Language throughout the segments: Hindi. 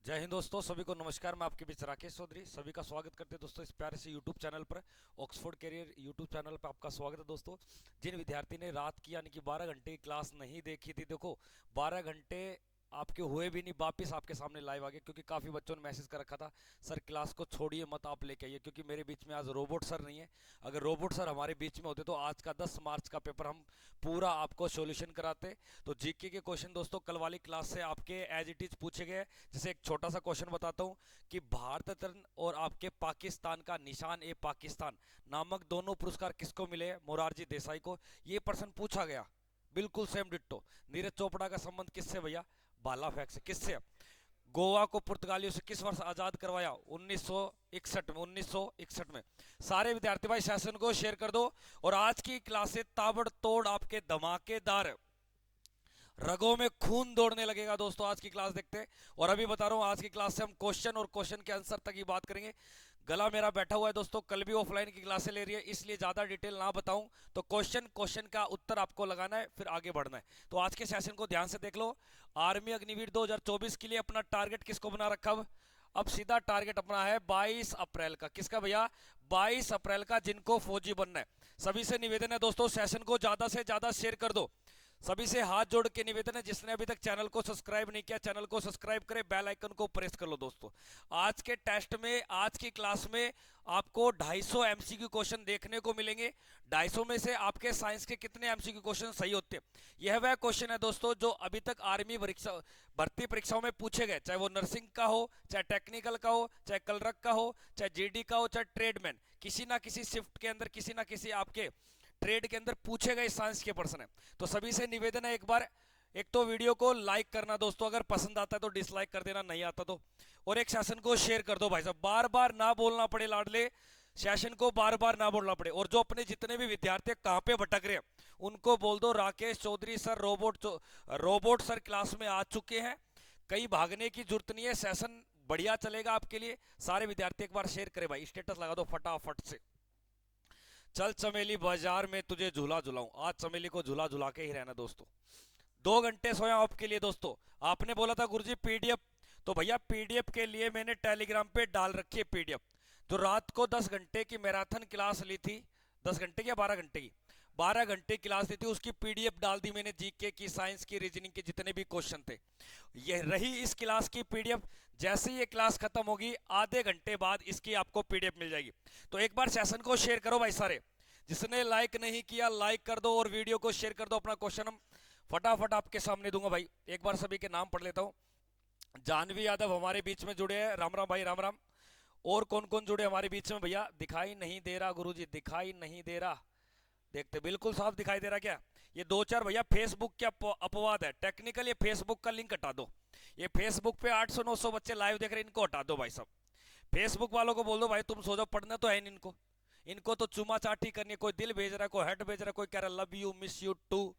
जय हिंद दोस्तों, सभी को नमस्कार। मैं आपके बीच राकेश चौधरी सभी का स्वागत करते हैं दोस्तों इस प्यारे से यूट्यूब चैनल पर। ऑक्सफोर्ड कैरियर यूट्यूब चैनल पर आपका स्वागत है दोस्तों। जिन विद्यार्थी ने रात की यानी कि 12 घंटे की क्लास नहीं देखी थी, देखो 12 घंटे आपके हुए भी नहीं, वापिस आपके सामने लाइव आ गए, क्योंकि काफ़ी बच्चों ने मैसेज कर रखा था सर क्लास को छोड़िए मत, आप लेके आइए, क्योंकि मेरे बीच में आज रोबोट सर नहीं है। अगर रोबोट सर हमारे बीच में होते तो आज का 10 मार्च का पेपर हम पूरा आपको सॉल्यूशन कराते। तो जीके के क्वेश्चन दोस्तों कल वाली क्लास से आपके एज इट इज पूछे गए। जैसे एक छोटा सा क्वेश्चन बताता हूँ कि भारत रत्न और आपके पाकिस्तान का निशान ए पाकिस्तान नामक दोनों पुरस्कार किसको मिले? मोरारजी देसाई को। ये प्रश्न पूछा गया, बिल्कुल सेम डिट्टो। नीरज चोपड़ा का संबंध किससे भैया? बाला फैक्ट से। किससे? गोवा को पुर्तगालियों से किस वर्ष आजाद करवाया? 1961 में। 1961 में। सारे विद्यार्थी भाई सेशन को शेयर कर दो। और आज की क्लास से ताबड़तोड़ आपके धमाकेदार रगों में खून दौड़ने लगेगा दोस्तों। आज की क्लास देखते हैं। और अभी बता रहा हूं, आज की क्लास से हम क्वेश्चन और क्वेश्चन के आंसर तक ही बात करेंगे। गला मेरा बैठा हुआ है दोस्तों, कल भी ऑफलाइन की क्लासें ले रही है, इसलिए ज्यादा डिटेल ना बताऊं। तो क्वेश्चन क्वेश्चन का उत्तर आपको लगाना है, फिर आगे बढ़ना है। तो आज के सेशन को ध्यान से देख लो। आर्मी अग्निवीर 2024 के लिए अपना टारगेट किसको बना रखा? अब सीधा टारगेट अपना है 22 अप्रैल का। किसका भैया? 22 अप्रैल का, जिनको फौजी बनना है। सभी से निवेदन है दोस्तों, सेशन को ज्यादा से ज्यादा शेयर कर दो। सभी से हाथ जोड़ के निवेदन है, जिसने अभी तक चैनल को सब्सक्राइब नहीं किया चैनल को सब्सक्राइब करें, बेल आइकन को प्रेस कर लो दोस्तों। आज के टेस्ट में, आज की क्लास में आपको 250 एमसीक्यू क्वेश्चन देखने को मिलेंगे। 250 में से आपके साइंस के कितने एमसीक्यू क्वेश्चन सही होते हैं? यह वह क्वेश्चन है दोस्तों जो अभी तक आर्मी परीक्षा भर्ती परीक्षाओं में पूछे गए, चाहे वो नर्सिंग का हो, चाहे टेक्निकल का हो, चाहे कलरक का हो, चाहे जीडी का हो, चाहे ट्रेडमैन, किसी ना किसी शिफ्ट के अंदर, किसी ना किसी आपके ट्रेड के अंदर पूछे गए साइंस के पर्सन है। तो सभी से निवेदन है, एक बार एक तो वीडियो को लाइक करना दोस्तों, अगर पसंद आता है तो डिसलाइक कर देना, नहीं आता तो। और एक सेशन को शेयर कर दो भाई साहब, बार बार ना बोलना पड़े लाडले, सेशन को बार बार ना बोलना पड़े। और जो अपने जितने भी विद्यार्थी कहां पे भटक रहे हैं, उनको बोल दो Rakesh Chaudhary sir robot sir class में आ चुके हैं। कहीं भागने की जरूरत नहीं है, सेशन बढ़िया चलेगा आपके लिए। सारे विद्यार्थी एक बार शेयर करें भाई, स्टेटस लगा दो फटाफट से। चल चमेली बाजार में तुझे झूला झुलाऊं, आज चमेली को झूला झुला के ही रहना दोस्तों। 2 घंटे सोया आपके लिए दोस्तों। आपने बोला था गुरुजी पीडीएफ, तो भैया पीडीएफ के लिए मैंने टेलीग्राम पे डाल रखी है पीडीएफ। जो रात को 10 घंटे की मैराथन क्लास ली थी, 10 घंटे की या 12 घंटे की, 12 घंटे क्लास दी थी, उसकी पीडीएफ डाल दी मैंने। जीके की, साइंस की, रीजनिंग के जितने भी क्वेश्चन थे, ये रही इस क्लास की पीडीएफ। जैसे ही ये क्लास खत्म होगी, आधे घंटे बाद इसकी आपको पीडीएफ मिल जाएगी। तो एक बार सेशन को शेयर करो भाई सारे। जिसने लाइक नहीं किया लाइक कर दो, और वीडियो को शेयर कर दो। अपना क्वेश्चन हम फटाफट आपके सामने दूंगा भाई। एक बार सभी के नाम पढ़ लेता हूं। जानवी यादव हमारे बीच में जुड़े हैं, राम राम भाई, राम राम। और कौन कौन जुड़े हमारे बीच में भैया? दिखाई नहीं दे रहा गुरुजी, दिखाई नहीं दे रहा। देखते बिल्कुल साफ दिखाई दे रहा क्या? ये दो चार भैया फेसबुक के अपवाद है, टेक्निकल ये फेसबुक का लिंक हटा दो। ये फेसबुक पे 800-900 बच्चे लाइव देख रहे हैं, इनको हटा दो भाई साहब। फेसबुक वालों को बोल दो भाई तुम सो जाओ, पढ़ना तो है नहीं इनको। इनको तो चुमा चाटी करनी है, कोई दिल भेज रहा है, कोई हेड भेज रहा है, कोई कह रहा है love you miss you too.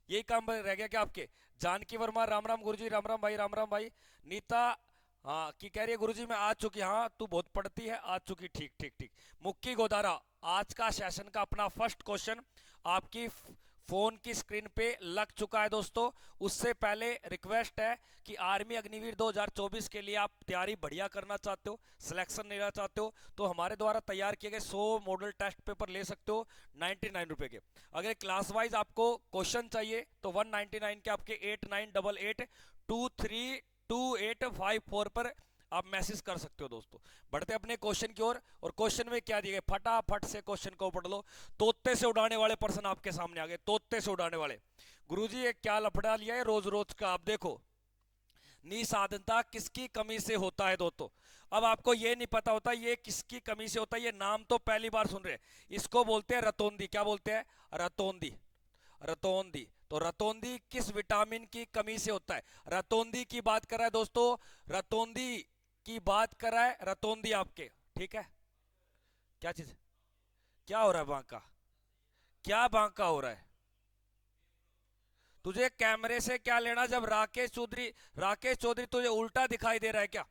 यही काम रह गया क्या आपके? जानकी वर्मा राम राम गुरुजी, राम राम भाई, राम राम भाई। नीता, हाँ की कह रही है गुरुजी मैं आ चुकी, हाँ तू बहुत पढ़ती है, आ चुकी, ठीक ठीक ठीक। मुक्की गोदारा, आज का सेशन का अपना फर्स्ट क्वेश्चन आपकी फोन की स्क्रीन पे लग चुका है दोस्तों। उससे पहले रिक्वेस्ट है कि आर्मी अग्निवीर 2024 के लिए आप तैयारी बढ़िया करना चाहते हो, सिलेक्शन लेना चाहते हो, तो हमारे द्वारा तैयार किए गए 100 मॉडल टेस्ट पेपर ले सकते हो 99 रुपए के। अगर क्लास वाइज आपको क्वेश्चन चाहिए तो 199 के आपके 8988232854 पर आप मैसेज कर सकते हो दोस्तों। बढ़ते अपने क्वेश्चन की ओर। और क्वेश्चन में क्या दिए गए, फटाफट से क्वेश्चन को पढ़ लो। तोते से उड़ाने वाले पर्सन आपके सामने आ गए, तोते से उड़ाने वाले। गुरुजी ये क्या लफड़ा लिया है रोज रोज का? आप देखो, निसाधनता किसकी कमी से होता है दोस्तों? अब आपको ये नहीं पता होता ये किसकी कमी से होता है, ये नाम तो पहली बार सुन रहे हैं। इसको बोलते हैं रतौंधी। क्या बोलते हैं? रतौंधी। रतौंधी। तो रतौंधी किस विटामिन की कमी से होता है? रतौंधी की बात कर रहा है दोस्तों, रतौंधी की बात कर रहा है, रतौंधी आपके, ठीक है। क्या चीज? क्या हो रहा है बांका? क्या बांका हो रहा है? तुझे कैमरे से क्या लेना? जब राकेश चौधरी तुझे उल्टा दिखाई दे रहा है क्या?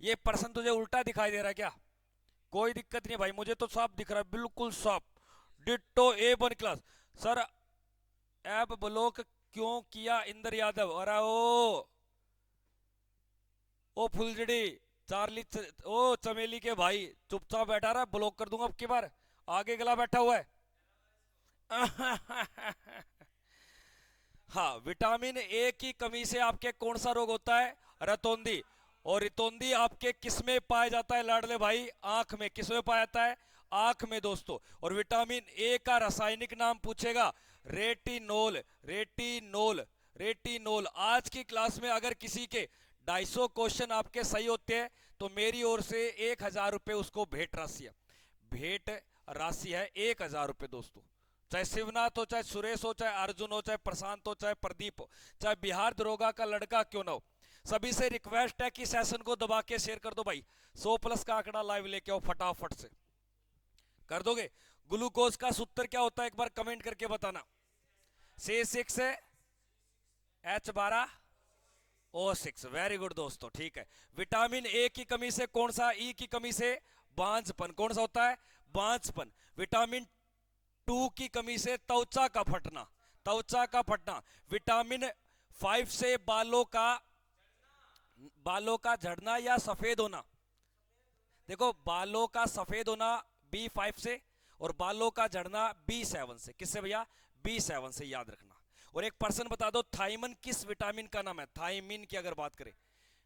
ये पर्सन तुझे उल्टा दिखाई दे रहा है क्या? कोई दिक्कत नहीं भाई, मुझे तो साफ दिख रहा है, बिल्कुल साफ। Ditto A1 class. Sir app block क्यों किया इंद्र यादव? अरे ओ ओ फुलझड़ी, ओ चमेली के भाई, चुपचाप बैठा रहा, ब्लॉक कर दूंगा अब की बार। आगे गला बैठा हुआ है। हाँ, विटामिन ए की कमी से आपके कौन सा रोग होता है? रतौंधी। और रितौंधी आपके किस में पाया जाता है लाडले भाई? आंख में। किस में पाया जाता है? आंख में दोस्तों। और विटामिन ए का रासायनिक नाम पूछेगा, रेटिनोल। Retinol, retinol. आज की क्लास में अगर किसी के 250 क्वेश्चन आपके सही होते हैं तो मेरी ओर से 1000 रुपए उसको भेंट राशि है। भेंट राशि है 1000 रुपए दोस्तों। चाहे शिवनाथ हो, चाहे सुरेश हो, चाहे अर्जुन हो, चाहे प्रशांत हो, चाहे प्रदीप हो, चाहे बिहार दरोगा का लड़का क्यों ना हो, सभी से रिक्वेस्ट है कि सेशन को दबा के शेयर कर दो भाई। 100+ का आंकड़ा लाइव लेके आओ फटाफट से। कर दोगे? ग्लूकोज का सूत्र क्या होता है एक बार कमेंट करके बताना। C6 H12O6। वेरी गुड दोस्तों, ठीक है। विटामिन ए की कमी से कौन सा? ई की कमी से बांझपन। कौन सा होता है? बांझपन। विटामिन 2 की कमी से त्वचा का फटना। त्वचा का फटना। विटामिन 5 से बालों का झड़ना या सफेद होना। देखो, बालों का सफेद होना B5 से, और बालों का झड़ना B7 से। किससे भैया? B7 से, याद रखना। और एक पर्सन बता दो, थाइमन किस विटामिन का नाम है? थाइमिन की अगर बात करें,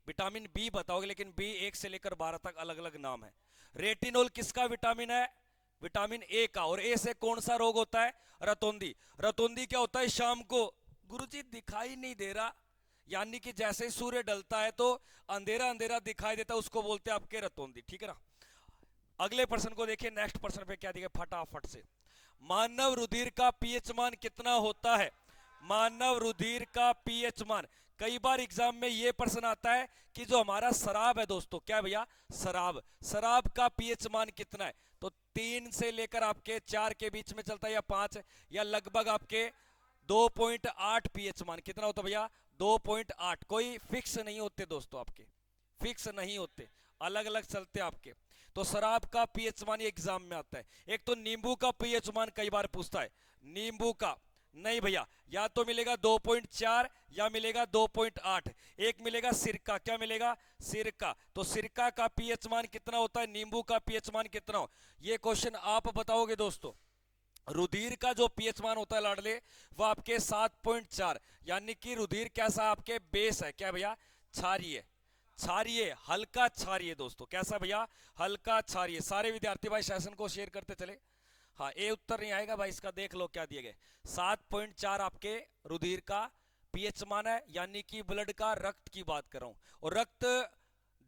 विटामिन बी बताओगे, लेकिन बी 1 से लेकर 12 तक अलग अलग नाम है। रेटिनोल किसका विटामिन है? विटामिन ए का। और ए से कौन सा रोग होता है? रतौंधी। रतौंधी क्या होता है? शाम को, गुरुजी दिखाई नहीं दे रहा, यानी कि जैसे ही सूर्य ढलता है तो अंधेरा अंधेरा दिखाई देता है, उसको बोलते हैं आपके रतौंधी। ठीक है ना? अगले प्रश्न को देखिए, नेक्स्ट प्रश्न पे क्या दिया फटाफट से। मानव रुधिर का पीएच मान कितना होता है? मानव रुधिर का पीएच मान। कई बार एग्जाम में ये प्रश्न आता है कि जो हमारा शराब है दोस्तों, क्या भैया? शराब। शराब का पीएच मान कितना है? तो 3 से लेकर आपके 4 के बीच में चलता है, या 5, या लगभग आपके 2.8 पीएच मान। कितना होता है भैया? 2.8। कोई फिक्स नहीं होते दोस्तों, आपके फिक्स नहीं होते, अलग अलग चलते आपके। तो शराब का पीएच मान एग्जाम में आता है। एक तो नींबू का पीएच मान कई बार पूछता है। नींबू का नहीं भैया, या तो मिलेगा 2.4 या मिलेगा 2.8। एक मिलेगा सिरका। क्या मिलेगा? सिरका। तो सिरका का पीएच मान कितना होता है? नींबू का पीएच मान कितना हो? ये क्वेश्चन आप बताओगे दोस्तों। रुधिर का जो पीएच मान होता है लाडले, वो आपके 7.4, यानी कि रुधिर कैसा? आपके बेस है। क्या भैया? क्षारीय। क्षारीय, हल्का क्षारीय दोस्तों। कैसा भैया? हल्का क्षारीय। सारे विद्यार्थी भाई सेशन को शेयर करते चले। हाँ, ए उत्तर नहीं आएगा भाई इसका, देख लो क्या दिए गए। 7.4 आपके रुधिर का पीएच मान है, यानी कि ब्लड का, रक्त की बात कर रहा हूं। और रक्त,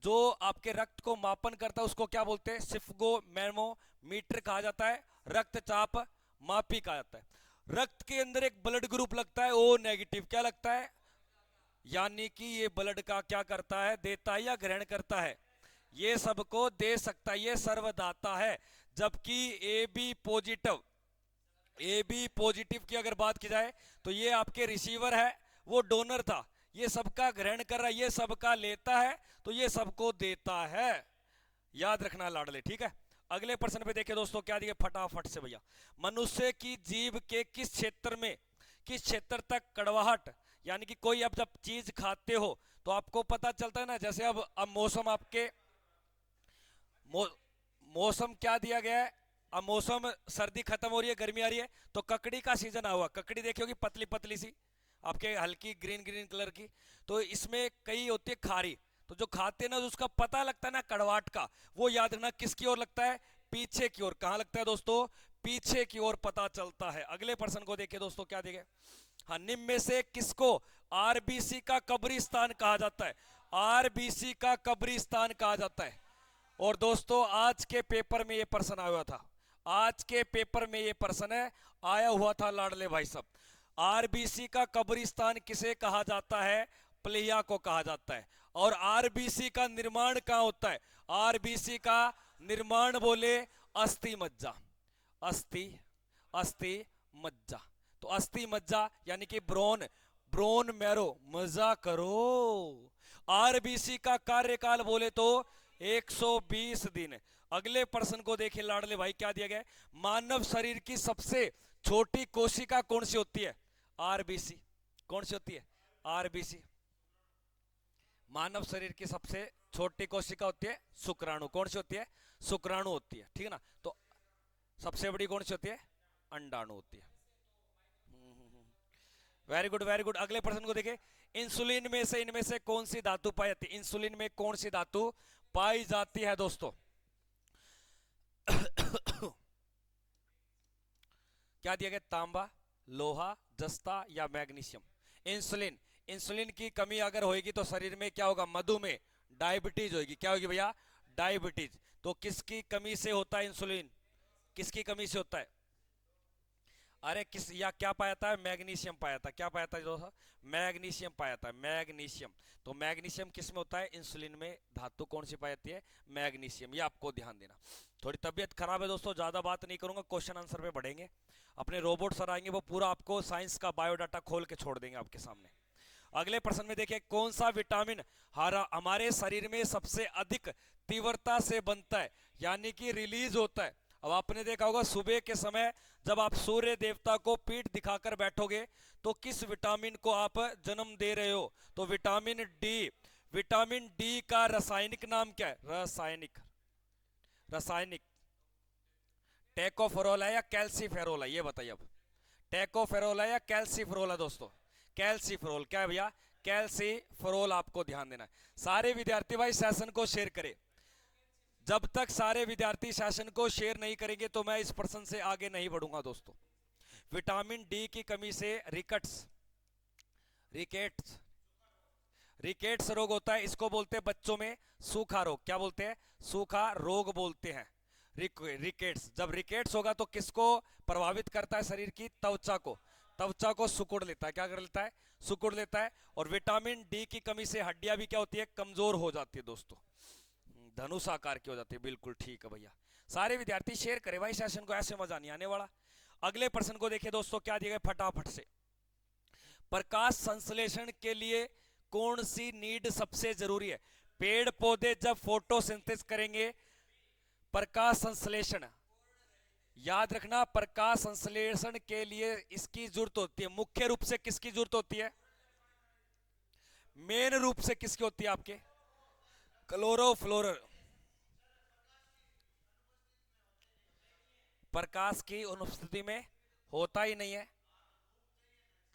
जो आपके रक्त को मापन करता है उसको क्या बोलते हैं? स्फिगोमेट्रोमीटर कहा जाता है। रक्तचाप मापी कहा जाता है। रक्त के अंदर एक ब्लड ग्रुप लगता है, ओ नेगेटिव। क्या लगता है? यानी कि ये ब्लड का क्या करता है? देता है या ग्रहण करता है? ये सबको दे सकता है, ये सर्वदाता है। जबकि ए बी पॉजिटिव की अगर बात की जाए तो ये आपके रिसीवर है, वो डोनर था। ये सबका ग्रहण कर रहा है, ये सबका लेता है, तो ये सबको देता है। याद रखना लाडले, ठीक है। अगले प्रश्न पे देखिए दोस्तों, क्या दिया फटाफट से भैया। मनुष्य की जीभ के किस क्षेत्र तक कड़वाहट, यानी कि कोई अब जब चीज खाते हो तो आपको पता चलता है ना, जैसे अब मौसम आपके मौसम क्या दिया गया है? अब मौसम, सर्दी खत्म हो रही है, गर्मी आ रही है, तो ककड़ी का सीजन आया हुआ। ककड़ी देखी होगी, पतली पतली सी, आपके हल्की ग्रीन ग्रीन कलर की। तो इसमें कई होती है खारी, तो जो खाते हैं ना, उसका पता लगता है ना कड़वाहट का, वो याद रखना किसकी ओर लगता है? पीछे की ओर। कहां लगता है दोस्तों? पीछे की ओर पता चलता है। अगले प्रश्न को देखिए दोस्तों, क्या दिया? हाँ, निम्न में से किसको आरबीसी का कब्रिस्तान कहा जाता है? आरबीसी का कब्रिस्तान कहा जाता है। और दोस्तों, आज के पेपर में ये प्रश्न आया हुआ था। आज के पेपर में ये प्रश्न आया हुआ था लाडले भाई साहब। आरबीसी का कब्रिस्तान किसे कहा जाता है? प्लेया को कहा जाता है। और आरबीसी का निर्माण कहां होता है? आरबीसी का निर्माण बोले अस्थि मज्जा। अस्थि, अस्थि मज्जा। तो अस्थि मज्जा यानी कि ब्रोन मैरो, मजा करो। आरबीसी का कार्यकाल बोले तो 120 दिन। अगले प्रश्न को देखिए लाडले भाई, क्या दिया गया? मानव शरीर की सबसे छोटी कोशिका कौन सी होती है? आरबीसी। कौन सी होती है? आरबीसी। मानव शरीर की सबसे छोटी कोशिका होती है शुक्राणु। कौन सी होती है? शुक्राणु होती है, ठीक है ना। तो सबसे बड़ी कौन सी होती है? अंडाणु होती है। Very good very good. अगले प्रश्न को देखिए, इंसुलिन में से इनमें से कौन सी धातु पाई जाती है? इंसुलिन में कौन सी धातु पाई जाती है दोस्तों? क्या दिया गया? तांबा, लोहा, जस्ता या मैग्नीशियम। इंसुलिन, इंसुलिन की कमी अगर होगी तो शरीर में क्या होगा? मधुमेह, डायबिटीज होगी। क्या होगी भैया? डायबिटीज। तो किसकी कमी से होता है इंसुलिन? किसकी कमी से होता है? अरे किस, या क्या पाया था? मैग्नीशियम पाया था। क्या पाया था दोस्तों? मैग्नीशियम पाया था, मैग्नीशियम। तो मैग्नीशियम किस में होता है? इंसुलिन में। धातु कौन सी पाई जाती है? मैग्नीशियम। ये आपको ध्यान देना। थोड़ी तबीयत खराब है दोस्तों, ज्यादा बात नहीं करूंगा, क्वेश्चन आंसर पे बढ़ेंगे। अपने रोबोट सर आएंगे, वो पूरा आपको साइंस का बायोडाटा खोल के छोड़ देंगे आपके सामने। अगले प्रश्न में देखिए, कौन सा विटामिन हमारे शरीर में सबसे अधिक तीव्रता से बनता है, यानी कि रिलीज होता है? अब आपने देखा होगा सुबह के समय जब आप सूर्य देवता को पीठ दिखाकर बैठोगे तो किस विटामिन को आप जन्म दे रहे हो? तो विटामिन डी। विटामिन डी का रासायनिक नाम क्या है? रासायनिक, रासायनिक टेकोफेरोल है या कैल्सीफेरोल है? ये बताइए अब, टेकोफेरोल है या कैल्सीफेरोल है दोस्तों? कैल्सीफेरोल। क्या है भैया? कैल्सीफेरोल। आपको ध्यान देना है। सारे विद्यार्थी भाई सेशन को शेयर करें। जब तक सारे विद्यार्थी सेशन को शेयर नहीं करेंगे तो मैं इस प्रश्न से आगे नहीं बढ़ूंगा दोस्तों। विटामिन डी की कमी से रिकेट्स, रिकेट्स, रिकेट्स रोग होता है। इसको बोलते हैं बच्चों में सूखा रोग। क्या बोलते हैं? सूखा रोग बोलते हैं। रिकेट्स, जब रिकेट्स होगा तो किसको प्रभावित करता है? शरीर की त्वचा को। त्वचा को सिकुड़ लेता है। क्या कर लेता है? सिकुड़ लेता है। और विटामिन डी की कमी से हड्डियां भी क्या होती है? कमजोर हो जाती है दोस्तों, धनुष आकार की हो जाती है। बिल्कुल ठीक है भैया। सारे विद्यार्थी शेयर करें भाई सेशन को, ऐसे मजा नहीं आने वाला। अगले प्रश्न को देखिए दोस्तों, क्या दिया गया फटाफट से। प्रकाश संश्लेषण के लिए कौन सी नीड सबसे जरूरी है? पेड़ पौधे जब फोटोसिंथेसिस करेंगे, प्रकाश संश्लेषण, याद रखना, प्रकाश संश्लेषण के लिए इसकी जरूरत होती है। मुख्य रूप से किसकी जरूरत होती है? मेन रूप से किसकी होती है? आपके क्लोरोफ्लोर। प्रकाश की अनुपस्थिति में होता ही नहीं है।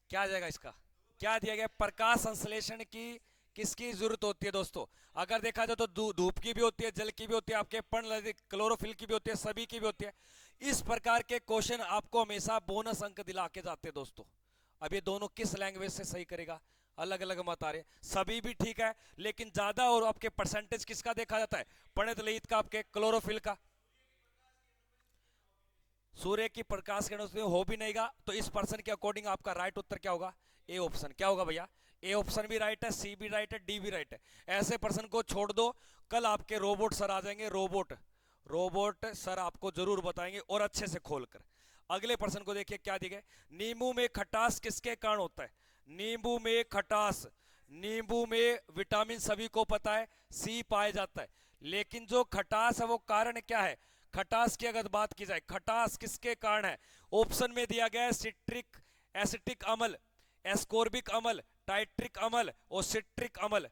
क्या आ जाएगा इसका? क्या दिया गया? प्रकाश संश्लेषण की किसकी जरूरत होती है दोस्तों? अगर देखा जाए तो धूप की भी होती है, जल की भी होती है, आपके पर्णदर्शी क्लोरोफिल की भी होती है, सभी की भी होती है। इस प्रकार के क्वेश्चन आपको हमेशा बोनस अंक दिला के जाते हैं दोस्तों। अब ये दोनों किस लैंग्वेज से सही करेगा? अलग अलग मत आ रहे, सभी भी ठीक है, लेकिन ज्यादा और आपके परसेंटेज किसका देखा जाता है? परिणत लयित का, आपके क्लोरोफिल का। सूर्य की प्रकाश किरण उसमें हो भी नहींगा, तो इस पर्सन के अकॉर्डिंग आपका राइट उत्तर क्या होगा? A option. क्या होगा भैया? ए ऑप्शन भी राइट है, सी भी राइट है, डी भी राइट है। ऐसे पर्सन को छोड़ दो, कल आपके रोबोट सर आ जाएंगे। रोबोट, रोबोट सर आपको जरूर बताएंगे और अच्छे से खोलकर। अगले पर्सन को देखिए, क्या दिखे? नींबू में खटास किसके कारण होता है? नींबू में खटास, नींबू में विटामिन सभी को पता है सी पाया जाता है, लेकिन जो खटास है वो कारण क्या है? खटास की अगर बात की जाए, खटास किसके कारण है? ऑप्शन में दिया गया है सिट्रिक एसिटिक अम्ल, एस्कोर्बिक अम्ल, टाइट्रिक अम्ल और सिट्रिक अम्ल।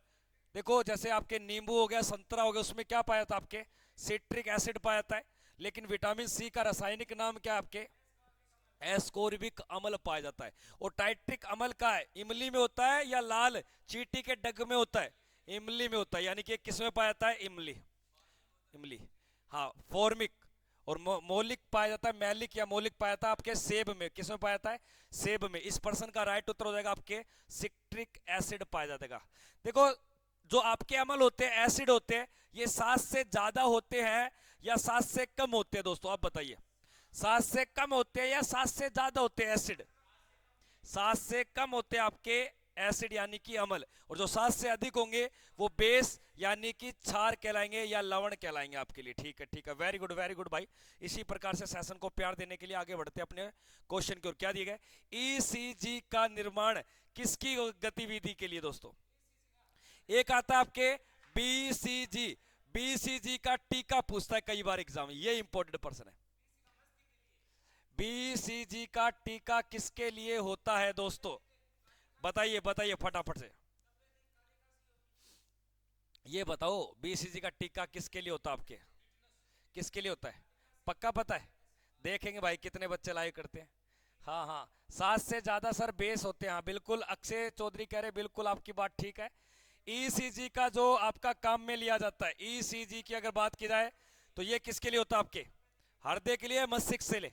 देखो जैसे आपके नींबू हो गया, संतरा हो गया, उसमें क्या पाया था? आपके सिट्रिक एसिड पाया था। लेकिन विटामिन सी का रासायनिक नाम क्या है? आपके एस्कोर्बिक अम्ल पाया जाता है। और टाइट्रिक अम्ल का है इमली में होता है या लाल चींटी के डग में होता है? इमली में होता है, यानी कि किस में पाया जाता है? इमली, इमली। हाँ, फॉर्मिक और मौलिक पाया जाता है, मैलिक या मौलिक पाया जाता है आपके सेब में। किस में पाया जाता है? सेब में। इस पर्सन का राइट उत्तर हो जाएगा आपके सिट्रिक एसिड पाया जाएगा। देखो जो आपके अम्ल होते हैं, एसिड होते हैं, ये 7 से ज्यादा होते हैं या 7 से कम होते हैं दोस्तों? आप बताइए, 7 से कम होते हैं या 7 से ज्यादा होते हैं एसिड? 7 से कम होते हैं आपके एसिड यानी कि अम्ल, और जो 7 से अधिक होंगे वो बेस यानी कि क्षार कहलाएंगे या लवण कहलाएंगे आपके लिए। ठीक है, ठीक है, वेरी गुड वेरी गुड भाई। इसी प्रकार से सेशन को प्यार देने के लिए आगे बढ़ते हैं अपने क्वेश्चन की ओर। क्या दिए गए? ईसीजी का निर्माण किसकी गतिविधि के लिए दोस्तों? एक आता है आपके बीसीजी, बीसीजी का टीका पूछता है कई बार एग्जाम, ये इंपॉर्टेंट पर्सन है। बीसीजी का टीका किसके लिए होता है दोस्तों? बताइए बताइए फटाफट से। ये बताओ बीसीजी का टीका किसके लिए होता है आपके, किसके लिए होता है, पक्का पता है? देखेंगे भाई कितने बच्चे लाइव करते हैं। हाँ हाँ, 7 से ज्यादा सर बेस होते हैं। हाँ बिल्कुल, अक्षय चौधरी कह रहे बिल्कुल आपकी बात ठीक है। ईसीजी का जो आपका काम में लिया जाता है, ईसीजी की अगर बात की जाए तो ये किसके लिए होता है आपके, हृदय के लिए, मस्तिष्क से ले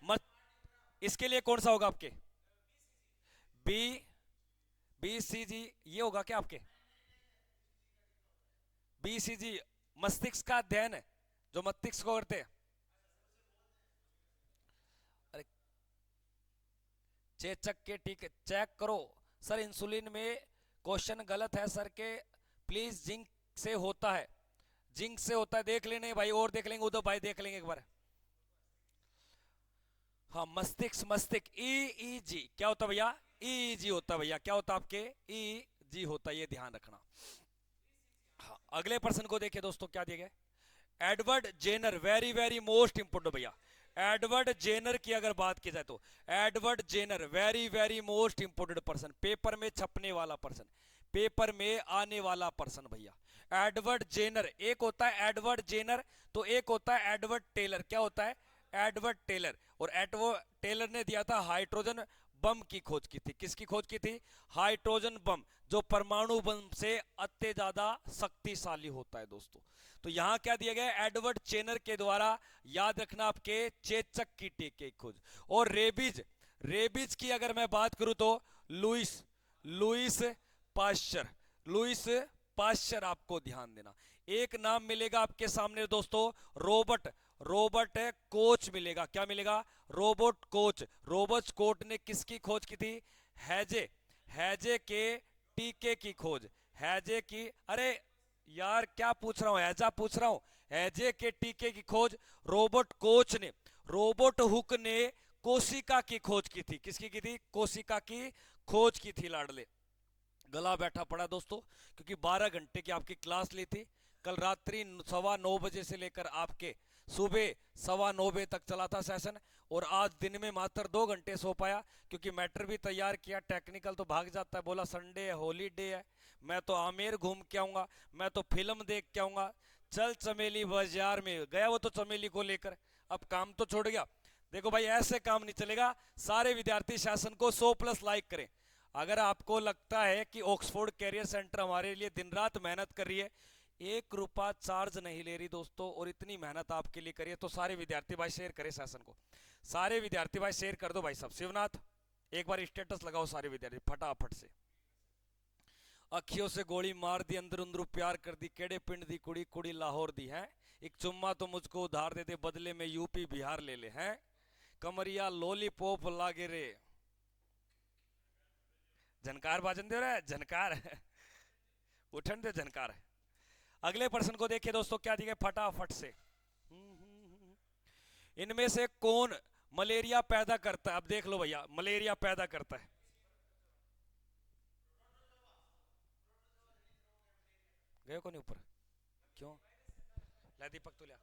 मत, इसके लिए कौन सा होगा आपके, बी, बीसीजी ये होगा क्या आपके, बीसीजी मस्तिष्क का अध्ययन है, जो मस्तिष्क को करते हैं। अरे चेचक के टीके चेक करो सर, इंसुलिन में क्वेश्चन गलत है सर के, प्लीज जिंक से होता है, जिंक से होता है, देख लेने भाई, और देख लेंगे उधर भाई, देख लेंगे एक बार। हाँ मस्तिष्क, मस्तिष्क ईईजी क्या होता है भैया, ईईजी होता है भैया, क्या होता है आपके, ईजी होता है, ये ध्यान रखना। हाँ अगले पर्सन को देखिए दोस्तों, क्या दिया गया, Edward Jenner, very very most important भैया। एडवर्ड जेनर की अगर बात की जाए तो Edward Jenner very very most important person, paper में छपने वाला पर्सन, पेपर में आने वाला पर्सन भैया। एडवर्ड जेनर, एक होता है एडवर्ड जेनर, तो एक होता है एडवर्ड टेलर, क्या होता है, एडवर्ड टेलर। और एडवर्ड टेलर ने दिया था हाइड्रोजन बम की खोज की थी, किसकी खोज की थी, हाइड्रोजन बम, जो परमाणु बम से अत्य ज्यादा शक्तिशाली होता है दोस्तों। तो यहां क्या दिया गया, एडवर्ड चेनर के द्वारा, याद रखना आपके, चेचक की टीके की खोज। और रेबीज, रेबीज की अगर मैं बात करूं तो Louis, Louis Pasteur, Louis Pasteur, आपको ध्यान देना। एक नाम मिलेगा आपके सामने दोस्तों, रॉबर्ट, रॉबर्ट कोच मिलेगा, क्या मिलेगा, रोबोट कोच। रोबर्ट कोच ने किसकी खोज की थी, हैजे, हैजे के टीके की खोज, हैजे की, अरे यार क्या पूछ रहा हूं, हैजा पूछ रहा हूं, हैजे के टीके की खोज रोबोट कोच ने। रोबोट हुक ने कोशिका की खोज की थी, किसकी की थी, कोशिका की खोज की थी लाडले। गला बैठा पड़ा दोस्तों, क्योंकि 12 घंटे की आपकी क्लास ली थी, कल रात्रि 9:15 बजे से लेकर आपके सुबह 9:15 बजे तक चला था सेशन, और आज दिन में मात्र 2 घंटे सो पाया, क्योंकि मैटर भी तैयार किया, टेक्निकल तो भाग जाता है, बोला संडे है, हॉलीडे है, मैं तो आमेर घूम के आऊंगा, मैं तो फिल्म देख के आऊंगा, चल चमेली बाजार में गया वो तो चमेली को लेकर, अब काम तो छोड़ गया। देखो भाई ऐसे काम नहीं चलेगा, सारे विद्यार्थी शासन को 100+ लाइक करें। अगर आपको लगता है कि ऑक्सफोर्ड कैरियर सेंटर हमारे लिए दिन रात मेहनत कर रही है, 1 रुपया चार्ज नहीं ले रही दोस्तों, और इतनी मेहनत आपके लिए करिए, तो सारे विद्यार्थी भाई शेयर करें शासन को, सारे विद्यार्थी भाई शेयर कर दो भाई सब। शिवनाथ एक बार स्टेटस लगाओ सारे विद्यार्थी फटाफट से। अखियों से गोली मार दी, अंदर अंदर प्यार कर दी, केड़े पिंड दी कुड़ी, कुड़ी लाहौर दी है, एक चुम्मा तो मुझको उधार दे दे, बदले में यूपी बिहार ले ले, हैं कमरिया लॉलीपॉप लागे रे, झनकार बाजन दे रहा है, झनकार उठन दे झनकार। अगले पर्सन को देखिए दोस्तों, क्या दिया फटाफट से, इनमें से कौन मलेरिया पैदा करता है, अब देख लो भैया, मलेरिया पैदा करता है, गए को नहीं ऊपर, क्यों, ला दीपक तो लिया,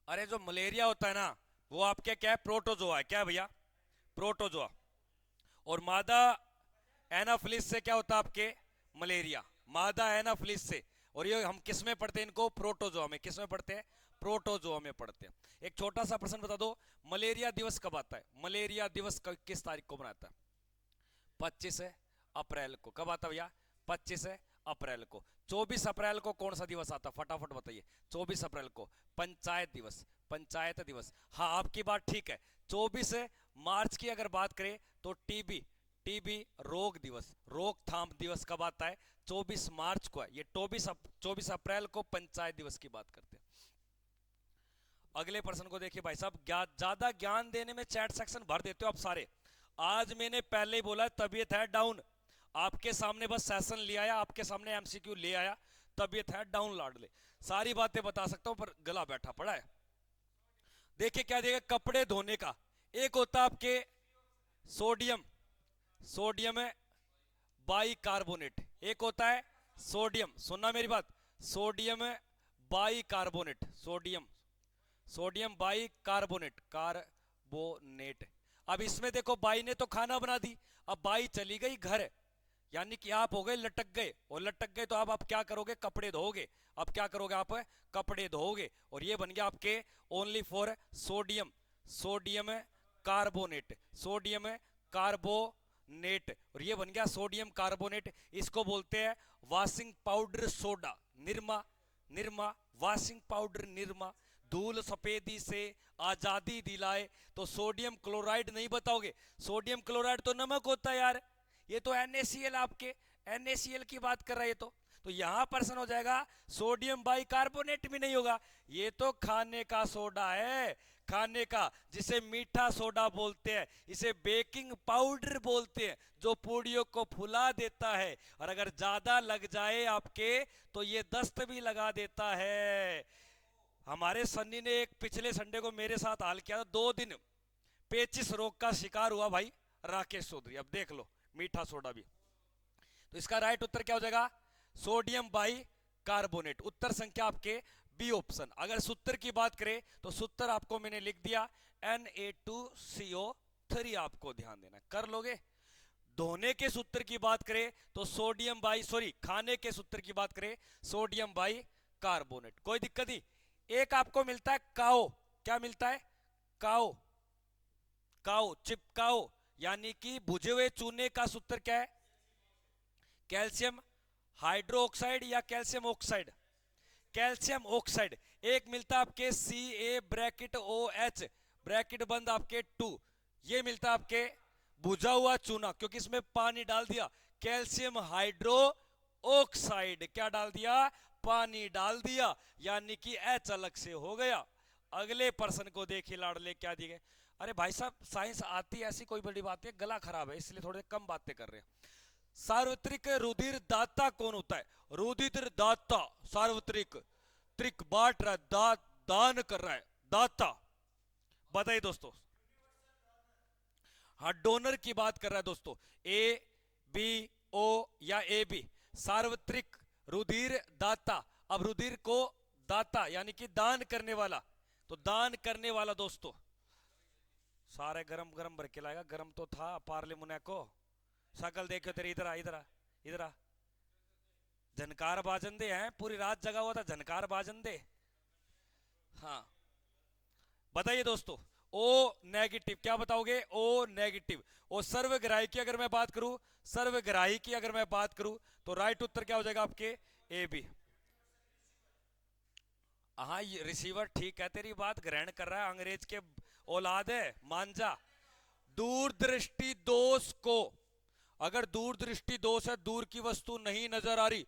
अरे जो मलेरिया होता है ना, वो आपके क्या है, प्रोटोजोआ है, क्या है भैया, प्रोटोजोआ। और मादा एनाफिलिस से क्या होता है आपके, मलेरिया, मादा एनाफिलिस से। और ये हम किस में पढ़ते हैं इनको, प्रोटोजोआ में, किस में पढ़ते हैं, प्रोटोजोआ में पढ़ते हैं। एक छोटा सा प्रश्न बता दो, मलेरिया दिवस कब आता है, मलेरिया दिवस किस तारीख को मनाता है, 25 अप्रैल को। कब आता भैया, 25 अप्रैल को। 24 अप्रैल को कौन सा दिवस आता, फटाफट बताइए, 24 अप्रैल को पंचायत दिवस, पंचायत दिवस। हाँ आपकी बात ठीक है। 24 मार्च की अगर बात करें तो टीबी, टीबी रोग दिवस, रोकथाम दिवस कब आता है, 24 मार्च को है। ये 24 अप्रैल को पंचायत दिवस की बात करते हैं। अगले पर्सन को देखिए भाई साहब, ज्यादा ज्ञान देने में चैट सेक्शन भर देते हो आप सारे। आज मैंने पहले ही बोला तबीयत है डाउन, आपके सामने बस सेशन ले आया, आपके सामने एमसीक्यू ले आया, तबीयत है डाउन लाडले, सारी बातें बता सकता हूं पर गला बैठा पड़ा है। देखिए क्या देगा, कपड़े धोने का एक होता आपके सोडियम, सोडियम है बाई कार्बोनेट, एक होता है सोडियम, सुनना मेरी बात, sodium by carbonate, sodium sodium by carbonate. अब इसमें देखो बाई ने तो खाना बना दी, अब बाई चली गई घर, यानी कि आप हो गए लटक गए, और लटक गए तो अब आप क्या करोगे, कपड़े धोगे। अब क्या करोगे आप, कपड़े धोगे, और ये बन गया आपके only for sodium, sodium carbonate, sodium carbonate, और ये बन गया सोडियम कार्बोनेट। इसको बोलते हैं washing powder soda, Nirma, Nirma washing powder Nirma. धूल सफेदी से आजादी दिलाए, तो सोडियम क्लोराइड नहीं बताओगे, सोडियम क्लोराइड तो नमक होता है यार, ये तो NaCl, आपके NaCl की बात कर रहा है ये तो यहां प्रश्न हो जाएगा सोडियम बाई कार्बोनेट भी नहीं होगा, ये तो खाने का सोडा है, खाने का, जिसे मीठा सोडा बोलते हैं, इसे बेकिंग पाउडर बोलते हैं, जो पूड़ियों को फुला देता है, और अगर ज्यादा लग जाए आपके तो ये दस्त भी लगा देता है। हमारे सन्नी ने एक पिछले संडे को मेरे साथ हाल किया था, 2 दिन पेचिस रोग का शिकार हुआ भाई राकेश चौधरी। अब देख लो मीठा सोडा भी, तो इसका राइट उत्तर क्या हो जाएगा, सोडियम बाई कार्बोनेट। उत्तर संख्या आपके बी ऑप्शन। अगर सूत्र की बात करें तो सूत्र आपको मैंने लिख दिया Na2CO3, आपको ध्यान देना, कर लोगे। धोने के सूत्र की बात करें तो सोडियम बाई, सॉरी खाने के सूत्र की बात करें सोडियम बाई कार्बोनेट, कोई दिक्कत नहीं। एक आपको मिलता है काओ, क्या मिलता है, काओ, काओ चिपकाओ, यानी कि भुजे हुए चूने का सूत्र क्या है, कैल्शियम हाइड्रोक्साइड या कैल्शियम ऑक्साइड, कैल्शियम ऑक्साइड। एक मिलता है आपके Ca ब्रैकेट OH ब्रैकेट बंद आपके 2, ये मिलता है आपके भुजा हुआ चूना, क्योंकि इसमें पानी डाल दिया, कैल्शियम हाइड्रो ऑक्साइड, क्या डाल दिया, पानी डाल दिया, यानी कि H अलग से हो गया। अगले प्रश्न को देखिए लाडले, क्या दिए गए। अरे भाई साहब साइंस आती है, ऐसी कोई बड़ी बात है, गला खराब है इसलिए थोड़े कम बातें कर रहे हैं। सार्वत्रिक रुधिर दाता कौन होता है, रुधिर दाता, सार्वत्रिक, त्रिक बांट रहा है, दान कर रहा है, दाता, बताइए दोस्तों। हाँ डोनर की बात कर रहा है दोस्तों, ABO या AB, सार्वत्रिक रुधिर दाता। अब रुधिर को दाता यानी कि दान करने वाला, तो दान करने वाला दोस्तों, सारे गरम गरम भर के लाएगा, गरम तो था पार्ले मुने को, शकल देखो तेरी, इधर आ इधर आ इधर आ, झनकार बाजन दे हैं, पूरी रात जगा हुआ था, झनकार बाजन दे। हाँ बताइए दोस्तों, O नेगेटिव, क्या बताओगे, O नेगेटिव। और सर्वग्राही की अगर मैं बात करूं, सर्वग्राही की अगर मैं बात करूं तो राइट उत्तर क्या हो जाएगा आपके AB। हाँ रिसीवर ठीक है, तेरी बात ग्रहण कर रहा है, अंग्रेज के औलाद है, मान जा। दूरदृष्टि दोष को, अगर दूरदृष्टि दोष है, दूर की वस्तु नहीं नजर आ रही,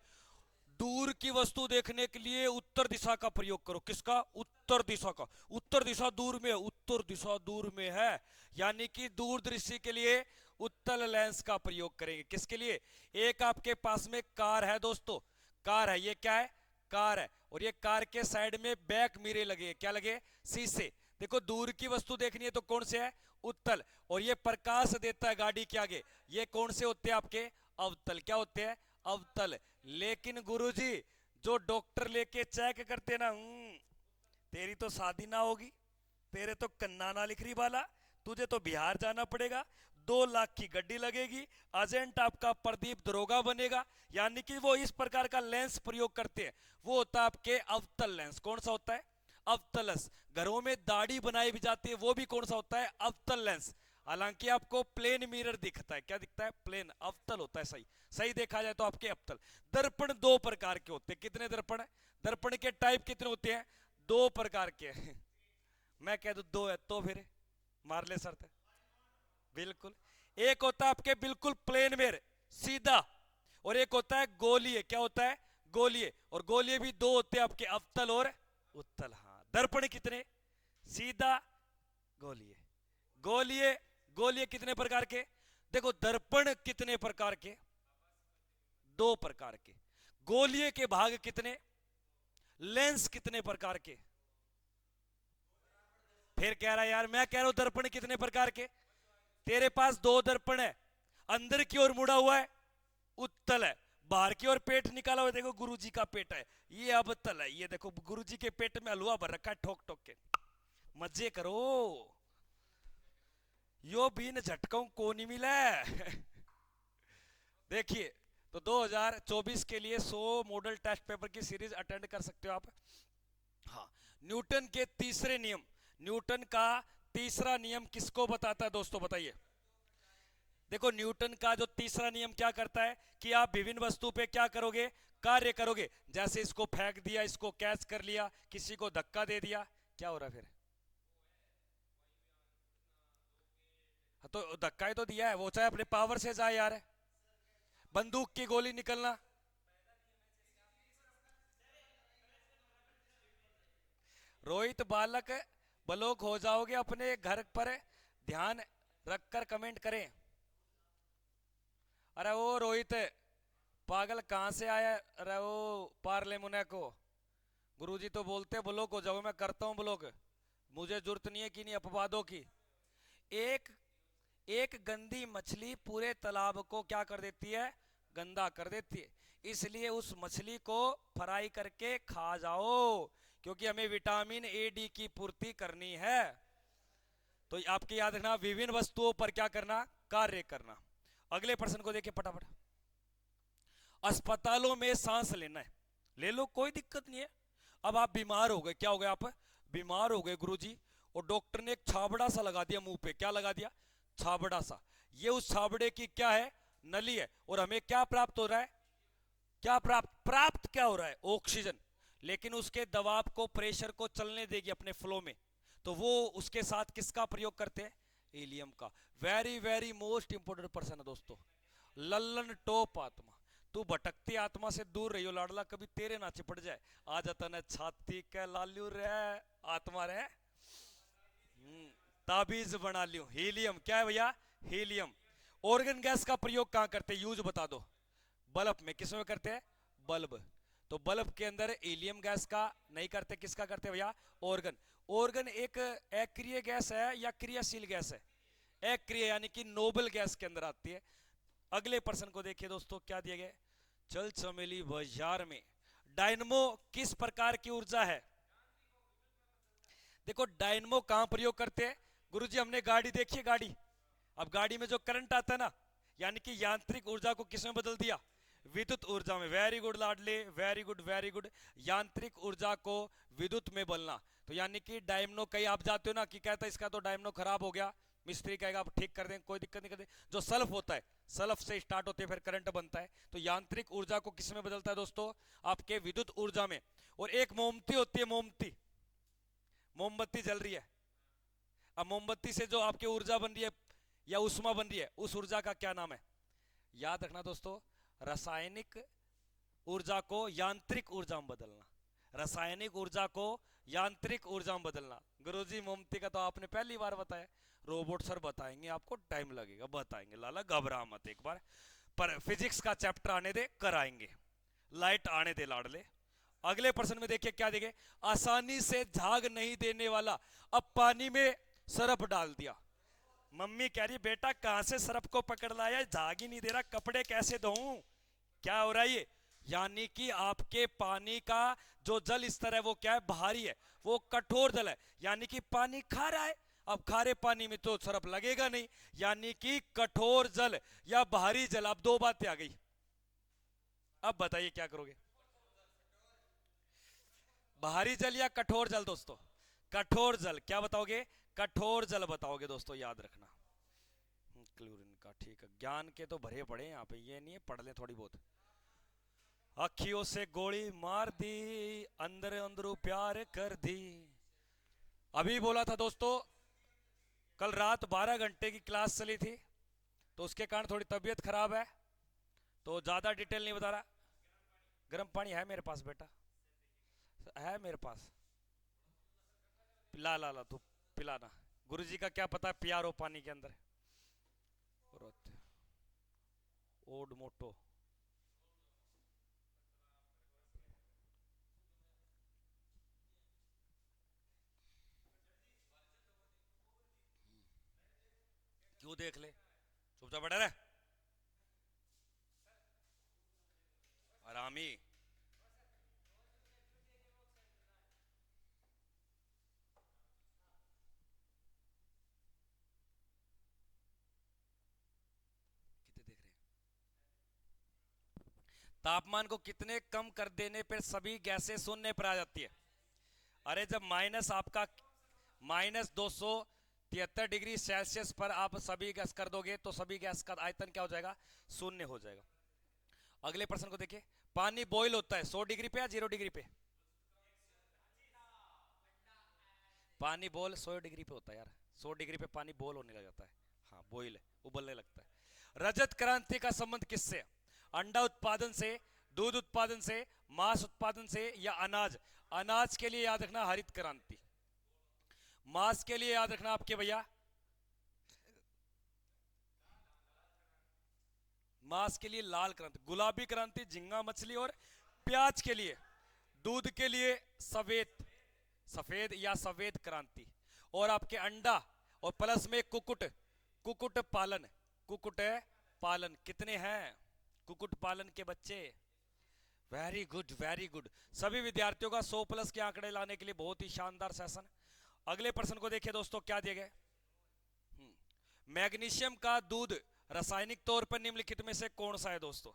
दूर की वस्तु देखने के लिए उत्तर दिशा का प्रयोग करो, किसका, उत्तर दिशा का, उत्तर दिशा दूर में है, उत्तर दिशा दूर में है, यानी कि दूरदृष्टि के लिए उत्तल लेंस का प्रयोग करेंगे। किसके लिए, एक आपके पास में कार है दोस्तों, कार है, ये क्या है, कार है, और ये कार के साइड में बैक मिरर लगे, क्या लगे, शीशे। देखो दूर की वस्तु देखनी है तो कौन से है, उत्तल, और ये प्रकाश देता है गाड़ी के आगे, ये कौन से होते हैं आपके, अवतल, क्या होते हैं, अवतल। लेकिन गुरुजी जो डॉक्टर लेके चेक करते ना, तेरी तो शादी ना होगी, तेरे तो कन्ना ना लिखरी वाला, तुझे तो बिहार जाना पड़ेगा, 2 लाख की गड्डी लगेगी, एजेंट आपका प्रदीप दरोगा बनेगा। यानी कि वो इस प्रकार का लेंस प्रयोग करते हैं, वो होता है आपके अवतल लेंस। कौन सा होता है, अवतलस। घरों में दाढ़ी बनाई भी जाती है, वो भी कौन सा होता है, अवतल लेंस। हालांकि आपको प्लेन मिरर दिखता है, क्या दिखता है, प्लेन, अवतल होता है, सही सही देखा जाए तो आपके अवतल। दर्पण 2 प्रकार के होते हैं, कितने दर्पण है, दर्पण के टाइप कितने होते हैं, 2 प्रकार के मैं कह दूं 2 है तो फिर मार ले सर, बिल्कुल। एक होता है आपके बिल्कुल प्लेन में सीधा, और एक होता है गोलीय, क्या होता है, गोलीय। और गोलीय भी 2 होते हैं आपके, अवतल और उत्तल। हाँ दर्पण कितने, सीधा, गोलीय, गोलीय, गोलीय कितने प्रकार के, देखो दर्पण कितने प्रकार के, 2 प्रकार के। गोलीय के भाग कितने, लेंस कितने प्रकार के, फिर कह रहा है यार, मैं कह रहा हूं दर्पण कितने प्रकार के, तेरे पास 2 दर्पण है, अंदर की ओर मुड़ा हुआ है, उत्तल है, बाहर की ओर पेट निकाला हुआ, देखो गुरुजी का पेट है, ये अवतल है। ये देखो गुरुजी के पेट में हलवा भर रखा है ठोक ठोक के, मजे करो। यो बीन झटकों को नहीं मिला। देखिए, तो 2024 के लिए 100 मॉडल टेस्ट पेपर की सीरीज अटेंड कर सकते हो आप। हाँ, न्यूटन के तीसरे नियम, न्यूटन का तीसरा नियम किसको बताता है दोस्तों, बताइए। देखो, न्यूटन का जो तीसरा नियम क्या करता है कि आप विभिन्न वस्तु पे क्या करोगे, कार्य करोगे। जैसे इसको फेंक दिया, इसको कैच कर लिया, किसी को धक्का दे दिया, क्या हो रहा है फिर। हाँ, तो धक्का ही तो दिया है, वो चाहे अपने पावर से जाए यार। बंदूक की गोली निकलना। रोहित बालक, ब्लॉक हो जाओगे अपने घर पर, ध्यान रखकर कमेंट करें। अरे वो रोहित पागल कहां से आया। अरे वो पार्ले मुने को गुरुजी तो बोलते ब्लॉक हो जाओ, मैं करता हूं ब्लॉक, मुझे जरूरत नहीं है कि नहीं अपवादों की। एक एक गंदी मछली पूरे तालाब को क्या कर देती है, गंदा कर देती है। इसलिए उस मछली को फ्राई करके खा जाओ, क्योंकि हमें विटामिन ए डी की पूर्ति करनी है। तो आपके याद रखना, विभिन्न वस्तुओं पर क्या करना, कार्य करना। अगले प्रश्न को देखिए फटाफट। अस्पतालों में सांस लेना है, ले लो, कोई दिक्कत नहीं है। अब आप बीमार हो गए, क्या हो गए आप, बीमार हो गए गुरुजी, और डॉक्टर ने एक छाबड़ा सा लगा दिया मुंह पे, क्या लगा दिया, छाबड़ा सा। ये उस छाबड़े की क्या है, नली है, और हमें क्या प्राप्त हो रहा है, क्या प्राप्त प्राप्त क्या हो रहा है, ऑक्सीजन। लेकिन उसके दबाव को, प्रेशर को चलने देगी अपने फ्लो में, तो वो उसके साथ किसका प्रयोग करते हैं, हीलियम का। Very very most important person है दोस्तों, लल्लन टॉप आत्मा। तू भटकती आत्मा से दूर रहियो लाडला, कभी तेरे ना चिपट जाए। आ जाता न छाती के लाल्यू रे, आत्मा रे। ताबीज बना लियो। हीलियम क्या है भैया, हीलियम। ऑर्गन गैस का प्रयोग कहां करते हैं, यूज बता दो। बल्ब में, किसमें करते हैं, बल्ब। तो बल्ब के अंदर हीलियम गैस का नहीं करते, किसका करते हैं भैया, ऑर्गन। ऑर्गन एक अक्रिय गैस है या क्रियाशील गैस है, अक्रिय, यानी कि नोबल गैस के अंदर आती है। अगले प्रश्न को देखिए दोस्तों, क्या दिया गया। चल चमेली बाजार में डायनमो किस प्रकार की ऊर्जा है। देखो, डायनमो कहां प्रयोग करते हैं गुरुजी, हमने गाड़ी देखी है, गाड़ी। अब गाड़ी में जो करंट आता है ना, यानी कि यांत्रिक ऊर्जा को किसमें बदल दिया, विद्युत ऊर्जा में। वेरी गुड लाडले, वेरी गुड वेरी गुड। यांत्रिक ऊर्जा को विद्युत में बदलना। तो यानी कि डायमनो, कहीं आप जाते हो ना कि कहता है इसका तो डायमनो खराब हो गया, मिस्त्री कहेगा आप ठीक कर दें, कोई दिक्कत नहीं करते। जो सल्फ होता है, सल्फ से स्टार्ट होते हैं, फिर करंट बनता है। तो यांत्रिक ऊर्जा को किसमें बदलता है दोस्तों, आपके विद्युत ऊर्जा में। और एक मोमबत्ती होती है, मोमबत्ती, मोमबत्ती जल रही है। अब मोमबत्ती से जो आपकी ऊर्जा बन रही है या उष्मा बन रही है, उस ऊर्जा का क्या नाम है, याद रखना दोस्तों। रासायनिक ऊर्जा को यांत्रिक ऊर्जा में बदलना, रासायनिक ऊर्जा को यांत्रिक ऊर्जा में बदलना। गुरुजी मोमबत्ती का तो आपने पहली बार बताया, रोबोट सर बताएंगे, आपको टाइम लगेगा, बताएंगे, लाला घबरा मत एक बार। पर फिजिक्स का चैप्टर आने दे, कराएंगे। लाइट आने दे लाडले। अगले प्रश्न में देखिए क्या देंगे। आसानी से झाग नहीं देने वाला, अब पानी में सरफ डाल दिया। मम्मी कह रही बेटा कहां से सरफ को पकड़ लाया, झाग ही नहीं दे रहा, कपड़े कैसे धोऊं, क्या हो रहा है ये। यानी कि आपके पानी का जो जल स्तर है वो क्या है, भारी है, वो कठोर जल है, यानी कि पानी खारा है। अब खारे पानी में तो सरफ लगेगा नहीं, यानी कि कठोर जल या भारी जल। अब दो बातें आ गई, अब बताइए क्या करोगे, भारी जल या कठोर जल दोस्तों, कठोर जल। क्या बताओगे, कठोर जल बताओगे दोस्तों, याद रखना। क्लोरीन का, ठीक है, ज्ञान के तो भरे पड़े यहाँ पे, ये नहीं है पढ़ लें थोड़ी बहुत। अखियों से गोली मार दी, अंदर अंदर प्यार कर दी। अभी बोला था दोस्तों, कल रात 12 घंटे की क्लास चली थी, तो उसके कारण थोड़ी तबीयत खराब है, तो ज्यादा डिटेल नहीं बता रहा। गर्म पानी है मेरे पास बेटा, है मेरे पास, पिला ला ला तू, पिलाना। गुरुजी का क्या पता पियारो पानी के अंदर। ओड मोटो, क्यों देख ले, चुपचाप बैठा रहे, आरामी। तापमान को कितने कम कर देने पर सभी गैसें शून्य पर आ जाती है? अरे जब माइनस आपका -273 डिग्री सेल्सियस पर आप सभी गैस कर दोगे तो सभी गैस का आयतन क्या हो जाएगा? शून्य हो जाएगा। अगले प्रश्न को देखिए, पानी बॉईल होता है 100 डिग्री पे या 0 डिग्री पे? पानी बॉयल 100 डिग्री पे होता है यार, 100 डिग्री पे पानी बॉयल होने लग जाता है। हाँ बॉयल है, उबलने लगता है। रजत क्रांति का संबंध किससे? अंडा उत्पादन से, दूध उत्पादन से, मांस उत्पादन से या अनाज? अनाज के लिए याद रखना हरित क्रांति, मांस के लिए याद रखना आपके भैया, मांस के लिए लाल क्रांति, गुलाबी क्रांति झींगा मछली और प्याज के लिए, दूध के लिए सफेद, सफेद या सफेद क्रांति। और आपके अंडा और प्लस में कुकुट, कुकुट पालन, कुकुट पालन कितने हैं कुकुट पालन के बच्चे? Very good very good. सभी विद्यार्थियों का 100 प्लस के आंकड़े लाने के लिए बहुत ही शानदार सेशन। अगले प्रश्न को देखिए दोस्तों, क्या दिए गए। मैग्नीशियम का दूध रासायनिक तौर पर निम्नलिखित में से कौन सा है? दोस्तों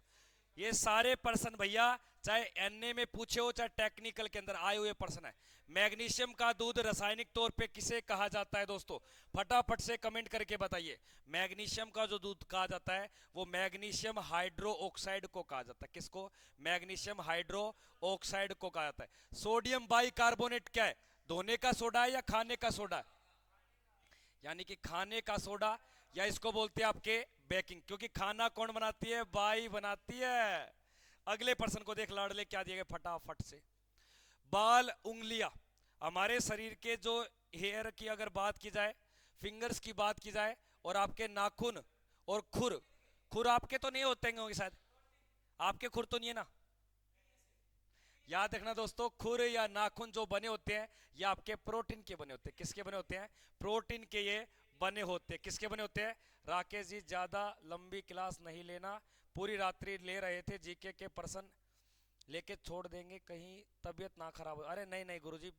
ये सारे प्रश्न भैया चाहे एनए में पूछे हो चाहे टेक्निकल के अंदर आए हुए प्रश्न है। मैग्नीशियम का दूध रासायनिक तौर पे किसे कहा जाता है? दोस्तों फटाफट से कमेंट करके बताइए। मैग्नीशियम का जो दूध कहा जाता है वो मैग्नीशियम हाइड्रो ऑक्साइड को कहा जाता है। किसको? मैग्नीशियम हाइड्रो ऑक्साइड को कहा जाता है। सोडियम बाइकार्बोनेट क्या है? धोने का सोडा है या खाने का सोडा है? यानी कि खाने का सोडा, या इसको बोलते हैं आपके बेकिंग, क्योंकि खाना कौन बनाती है? बाई बनाती है। अगले प्रश्न को देख लाडले, क्या दिए गए फटाफट से। बाल, उंगलियां, हमारे शरीर के जो हेयर की अगर बात की जाए, फिंगर्स की बात की जाए, और आपके नाखून और खुर, खुर आपके तो नहीं होते होंगे शायद, आपके खुर तो नहीं है ना? याद रखना दोस्तों, खुर या नाखून जो बने होते हैं ये आपके प्रोटीन के बने होते हैं। किसके बने होते हैं? प्रोटीन के ये बने होते हैं। किसके बने होते हैं? राकेश जी ज्यादा लंबी क्लास नहीं लेना, पूरी रात्रि ले रहे थे जीके के प्रश्न, लेके छोड़ देंगे कहीं तबीयत ना खराब हो। अरे नहीं नहीं गुरुजी,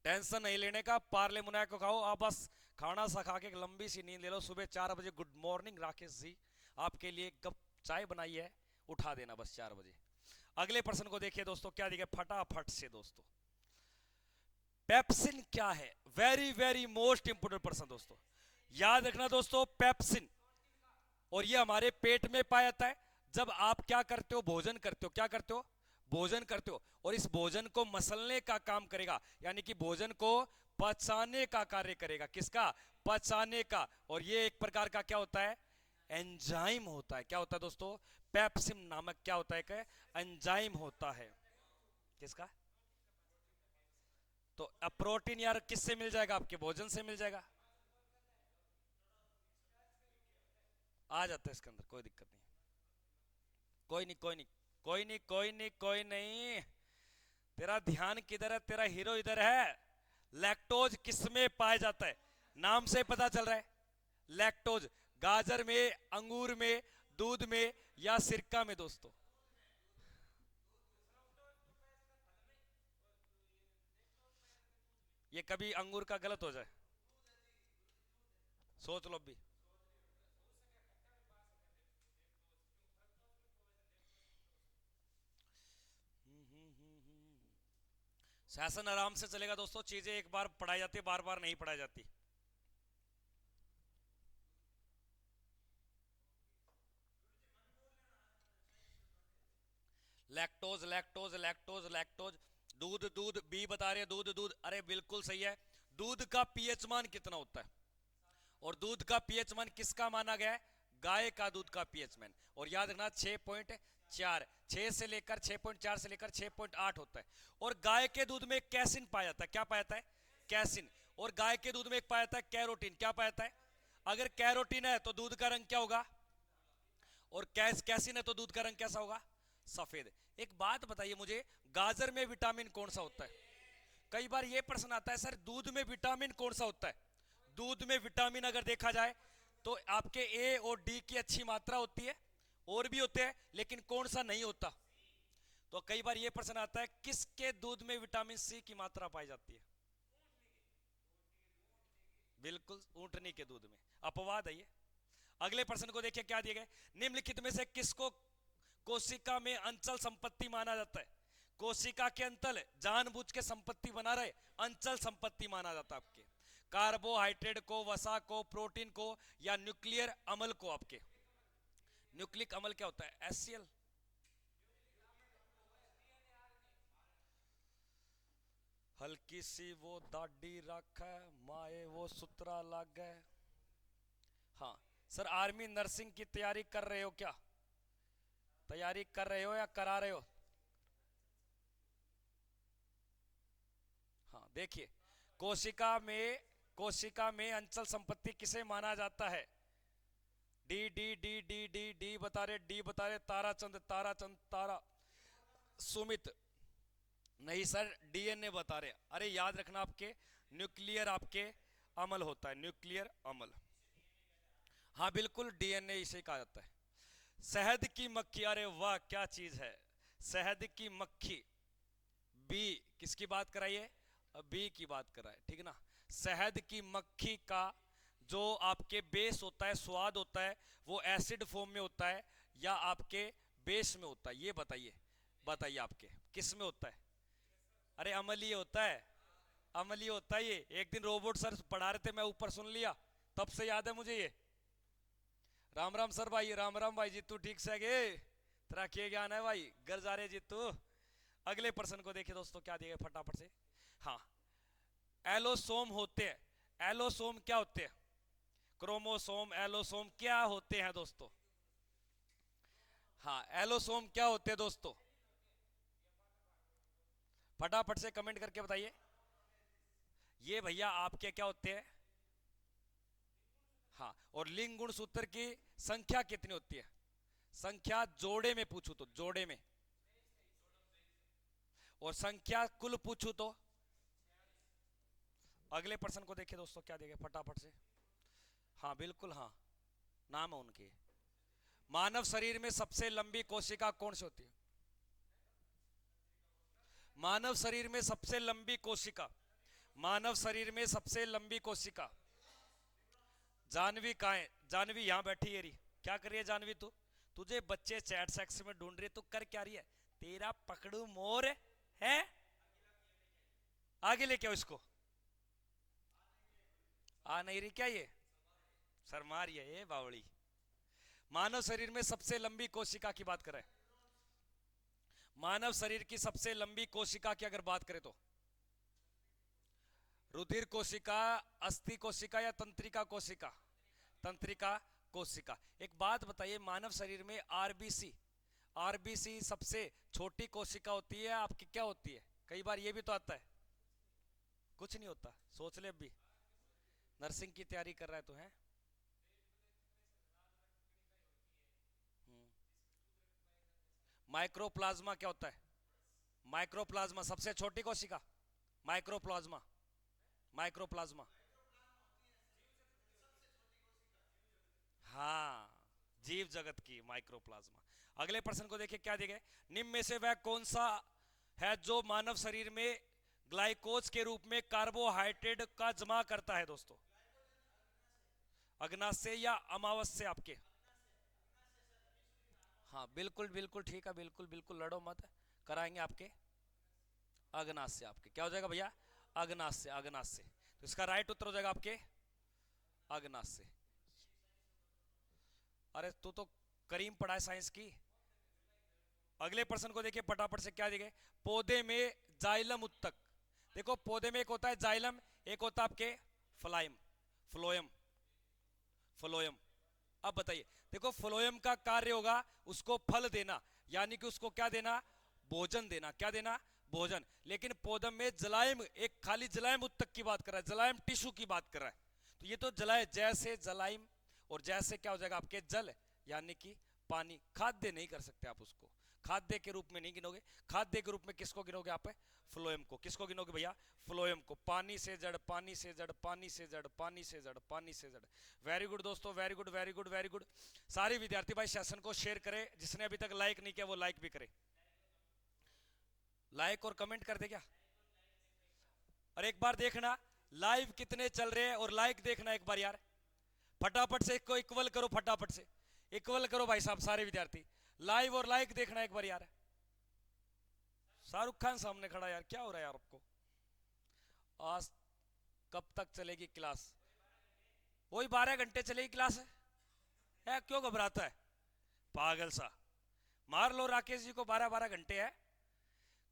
टेंशन नहीं लेने का, पार्ले मुनाय को खाओ आप, बस खाना सा खा के एक लंबी सी नींद ले लो। सुबह 4 बजे गुड मॉर्निंग राकेश जी, आपके लिए एक कप चाय बनाई है, उठा देना बस 4 बजे। अगले प्रश्न को देखिए दोस्तों, क्या दिया फटाफट से दोस्तों। पेप्सिन क्या है? वेरी वेरी मोस्ट इंपोर्टेंट प्रश्न दोस्तों, याद रखना दोस्तों। पेप्सिन, और ये हमारे पेट में पाया जाता है जब आप क्या करते हो? भोजन करते हो। क्या करते हो? भोजन करते हो। और इस भोजन को मसलने का काम करेगा, यानी कि भोजन को पचाने का कार्य करेगा। किसका? पचाने का। और ये एक प्रकार का क्या होता है? एंजाइम होता है। क्या होता है दोस्तों? पेप्सिम नामक क्या होता है? एंजाइम होता है। किसका? तो अब प्रोटीन यार किससे मिल जाएगा? आपके भोजन से मिल जाएगा। आ जाता है इसके अंदर, कोई दिक्कत नहीं। कोई नहीं कोई नहीं कोई नहीं कोई नहीं कोई नहीं। तेरा ध्यान किधर है? तेरा हीरो इधर है। लैक्टोज किसमें पाया जाता है? नाम से पता चल रहा है। लैक्टोज गाजर में, अंगूर में, दूध में या सिरका में? दोस्तों ये कभी अंगूर का गलत हो जाए, सोच लो भी। शासन आराम से चलेगा दोस्तों, चीजें एक बार पढ़ाई जाती है, बार बार नहीं पढ़ाई जाती। लैक्टोज लैक्टोज लैक्टोज लैक्टोज, दूध दूध बी बता रहे हैं, दूध दूध, अरे बिल्कुल सही है। दूध का पीएच मान कितना होता है? और दूध का पीएच मान किसका माना गया है? गाय का दूध का पीएच मान। और याद रखना 6.4, 6 से लेकर 6.4 से लेकर 6.8 होता है। और गाय के दूध में कैसिन पाया जाता है। क्या पाया जाता है? कैसिन। और गाय के दूध में एक पाया जाता है कैरोटीन। क्या पाया जाता है? अगर कैरोटीन है तो दूध का रंग क्या होगा? और कैसिन है तो दूध का रंग कैसा होगा? सफेद। एक बात बताइए मुझे, गाजर में विटामिन कौन सा होता है? कई बार ये प्रश्न आता है सर दूध में विटामिन कौन सा होता है? दूध में विटामिन अगर देखा जाए तो आपके ए और डी की अच्छी मात्रा होती है, और भी होते हैं, लेकिन कौन सा नहीं होता? तो कई बार ये प्रश्न आता है किसके दूध में विटामिन सी की मात्रा पाई जाती है? बिल्कुल ऊंटनी के दूध में। अपवाद है ये। अगले प्रश्न को देखिए, क्या दिए गए। निम्नलिखित में से किसको कोशिका में अंचल संपत्ति माना जाता है। कोशिका के अंतल जानबूझ के संपत्ति बना रहे, अंचल संपत्ति माना जाता है आपके। कार्बोहाइड्रेट को, वसा को, प्रोटीन को या न्यूक्लियर अम्ल को आपके। न्यूक्लिक अम्ल क्या होता है? HCl। हल्की सी वो दाढ़ी रखे माए वो सुतरा लागे। हाँ सर, आर्मी नर्सिंग की तैयारी कर रहे हो क्या? तैयारी कर रहे हो या करा रहे हो? हाँ देखिए, कोशिका में अंचल संपत्ति किसे माना जाता है? D D D D D D बता रहे, डी बता रहे, ताराचंद ताराचंद तारा सुमित। नहीं सर, डीएनए बता रहे। अरे याद रखना, आपके न्यूक्लियर आपके अम्ल होता है, न्यूक्लियर अम्ल। हाँ बिल्कुल, डीएनए इसे कहा जाता है। शहद की मक्खी, अरे वाह क्या चीज है, शहद की मक्खी। बी किसकी बात कराइए? बी की बात कराए, ठीक ना। शहद की मक्खी का जो आपके बेस होता है, स्वाद होता है, वो एसिड फॉर्म में होता है या आपके बेस में होता है? ये बताइए, बताइए आपके किस में होता है? अरे अम्लीय होता है, अम्लीय होता है ये। एक दिन रोबोट सर पढ़ा रहे थे, मैं ऊपर सुन लिया, तब से याद है मुझे ये। राम राम सर भाई, राम राम भाई। जीतू ठीक से गे? तेरा क्या ज्ञान है भाई? घर जा रहे जीतू। अगले प्रश्न को देखिए दोस्तों, क्या दिया फटाफट से। हाँ, एलोसोम होते हैं। एलोसोम क्या होते हैं? क्रोमोसोम, एलोसोम क्या होते हैं दोस्तों? हाँ, एलोसोम क्या होते हैं दोस्तों? फटाफट से कमेंट करके बताइए। ये भैया आपके क्या होते हैं? हाँ, और लिंग गुण सूत्र की संख्या कितनी होती है? संख्या जोड़े में पूछू तो जोड़े में, और संख्या कुल पूछू तो? अगले प्रश्न को देखिए दोस्तों, क्या देंगे फटाफट से। हाँ बिल्कुल, हाँ नाम है उनके। मानव शरीर में सबसे लंबी कोशिका कौन सी होती है? मानव शरीर में सबसे लंबी कोशिका, मानव शरीर में सबसे लंबी कोशिका। जानवी कहाँ है? जानवी यहाँ बैठी है। क्या कर रही है जानवी तू? तुझे बच्चे चैट सेक्शन में ढूंढ रहे, तू कर क्या रही है? तेरा पकड़ू मोर है, आगे लेके आओ इसको। आ नहीं रही क्या ये? शर्मा रही है ये बावड़ी। मानव शरीर में सबसे लंबी कोशिका की बात करें, मानव शरीर की सबसे लंबी कोशिका की अगर बात करें तो रुधिर कोशिका, अस्थि कोशिका या तंत्रिका कोशिका? तंत्रिका कोशिका। एक बात बताइए, मानव शरीर में आरबीसी, आरबीसी सबसे छोटी कोशिका होती है आपकी, क्या होती है? कई बार ये भी तो आता है, कुछ नहीं होता, सोच ले। अभी नर्सिंग की तैयारी कर रहा है तो है। माइक्रोप्लाज्मा क्या होता है? माइक्रोप्लाज्मा सबसे छोटी कोशिका, माइक्रोप्लाज्मा, माइक्रोप्लाज्मा। हाँ, जीव जगत की माइक्रोप्लाज्मा। अगले प्रश्न को देखिए, क्या दिया गया? निम्न में से वह कौन सा है जो मानव शरीर में ग्लाइकोज के रूप में कार्बोहाइड्रेट का जमा करता है दोस्तों? अग्नाशय या अमावस्या आपके? हाँ बिल्कुल बिल्कुल ठीक है, बिल्कुल बिल्कुल, लड़ो मत, कराएंगे आपके। अग्नाशय आपके क्या हो जाएगा भैया? अग्नाशय, अग्नाशय। तो इसका राइट उत्तर हो जाएगा आपके अग्नाशय। अरे तू तो करीम पढ़ा है साइंस की। अगले प्रश्न को देखिए फटाफट से, क्या दिखे? पौधे में जाइलम उत्तक। देखो पौधे में एक होता है जाइलम, एक होता है आपके फ्लाइम, फ्लोयम, फ्लोयम। अब बताइए, देखो फ्लोयम का कार्य होगा उसको फल देना, यानी कि उसको क्या देना? भोजन देना। क्या देना? भोजन। लेकिन पौधे में जलायम, एक खाली जलायम उत्तक की बात कर रहा है, जलायम टिश्यू की बात कर रहा है। तो ये तो जलाय, जैसे जलायम और जैसे क्या हो जाएगा आपके? जल, यानी कि पानी। खाद्य नहीं कर सकते आप उसको, खाद्य के रूप में नहीं गिनोगे। खाद्य के रूप में किसको गिनोगे आप? फ्लोएम को। किसको गिनोगे भैया? फ्लोएम को। पानी से जड़, पानी से जड़, पानी से जड़, पानी से जड़, पानी से जड़। वेरी गुड दोस्तों, very good, very good, very good. सारे विद्यार्थी भाई सेशन को शेयर करें, जिसने अभी तक लाइक नहीं किया वो लाइक भी करे। लाइक और कमेंट कर दे क्या? और एक बार देखना लाइव कितने चल रहे हैं, और लाइक देखना एक बार यार, फटाफट से इसको इक्वल करो, फटाफट से इक्वल करो भाई साहब सारे विद्यार्थी। लाइव और लाइक देखना एक बार यार। शाहरुख खान सामने खड़ा यार, क्या हो रहा है यार आपको? आज कब तक चलेगी क्लास? वही 12 घंटे चलेगी क्लास है क्यों घबराता है पागल सा? मार लो राकेश जी को, 12 12 घंटे है।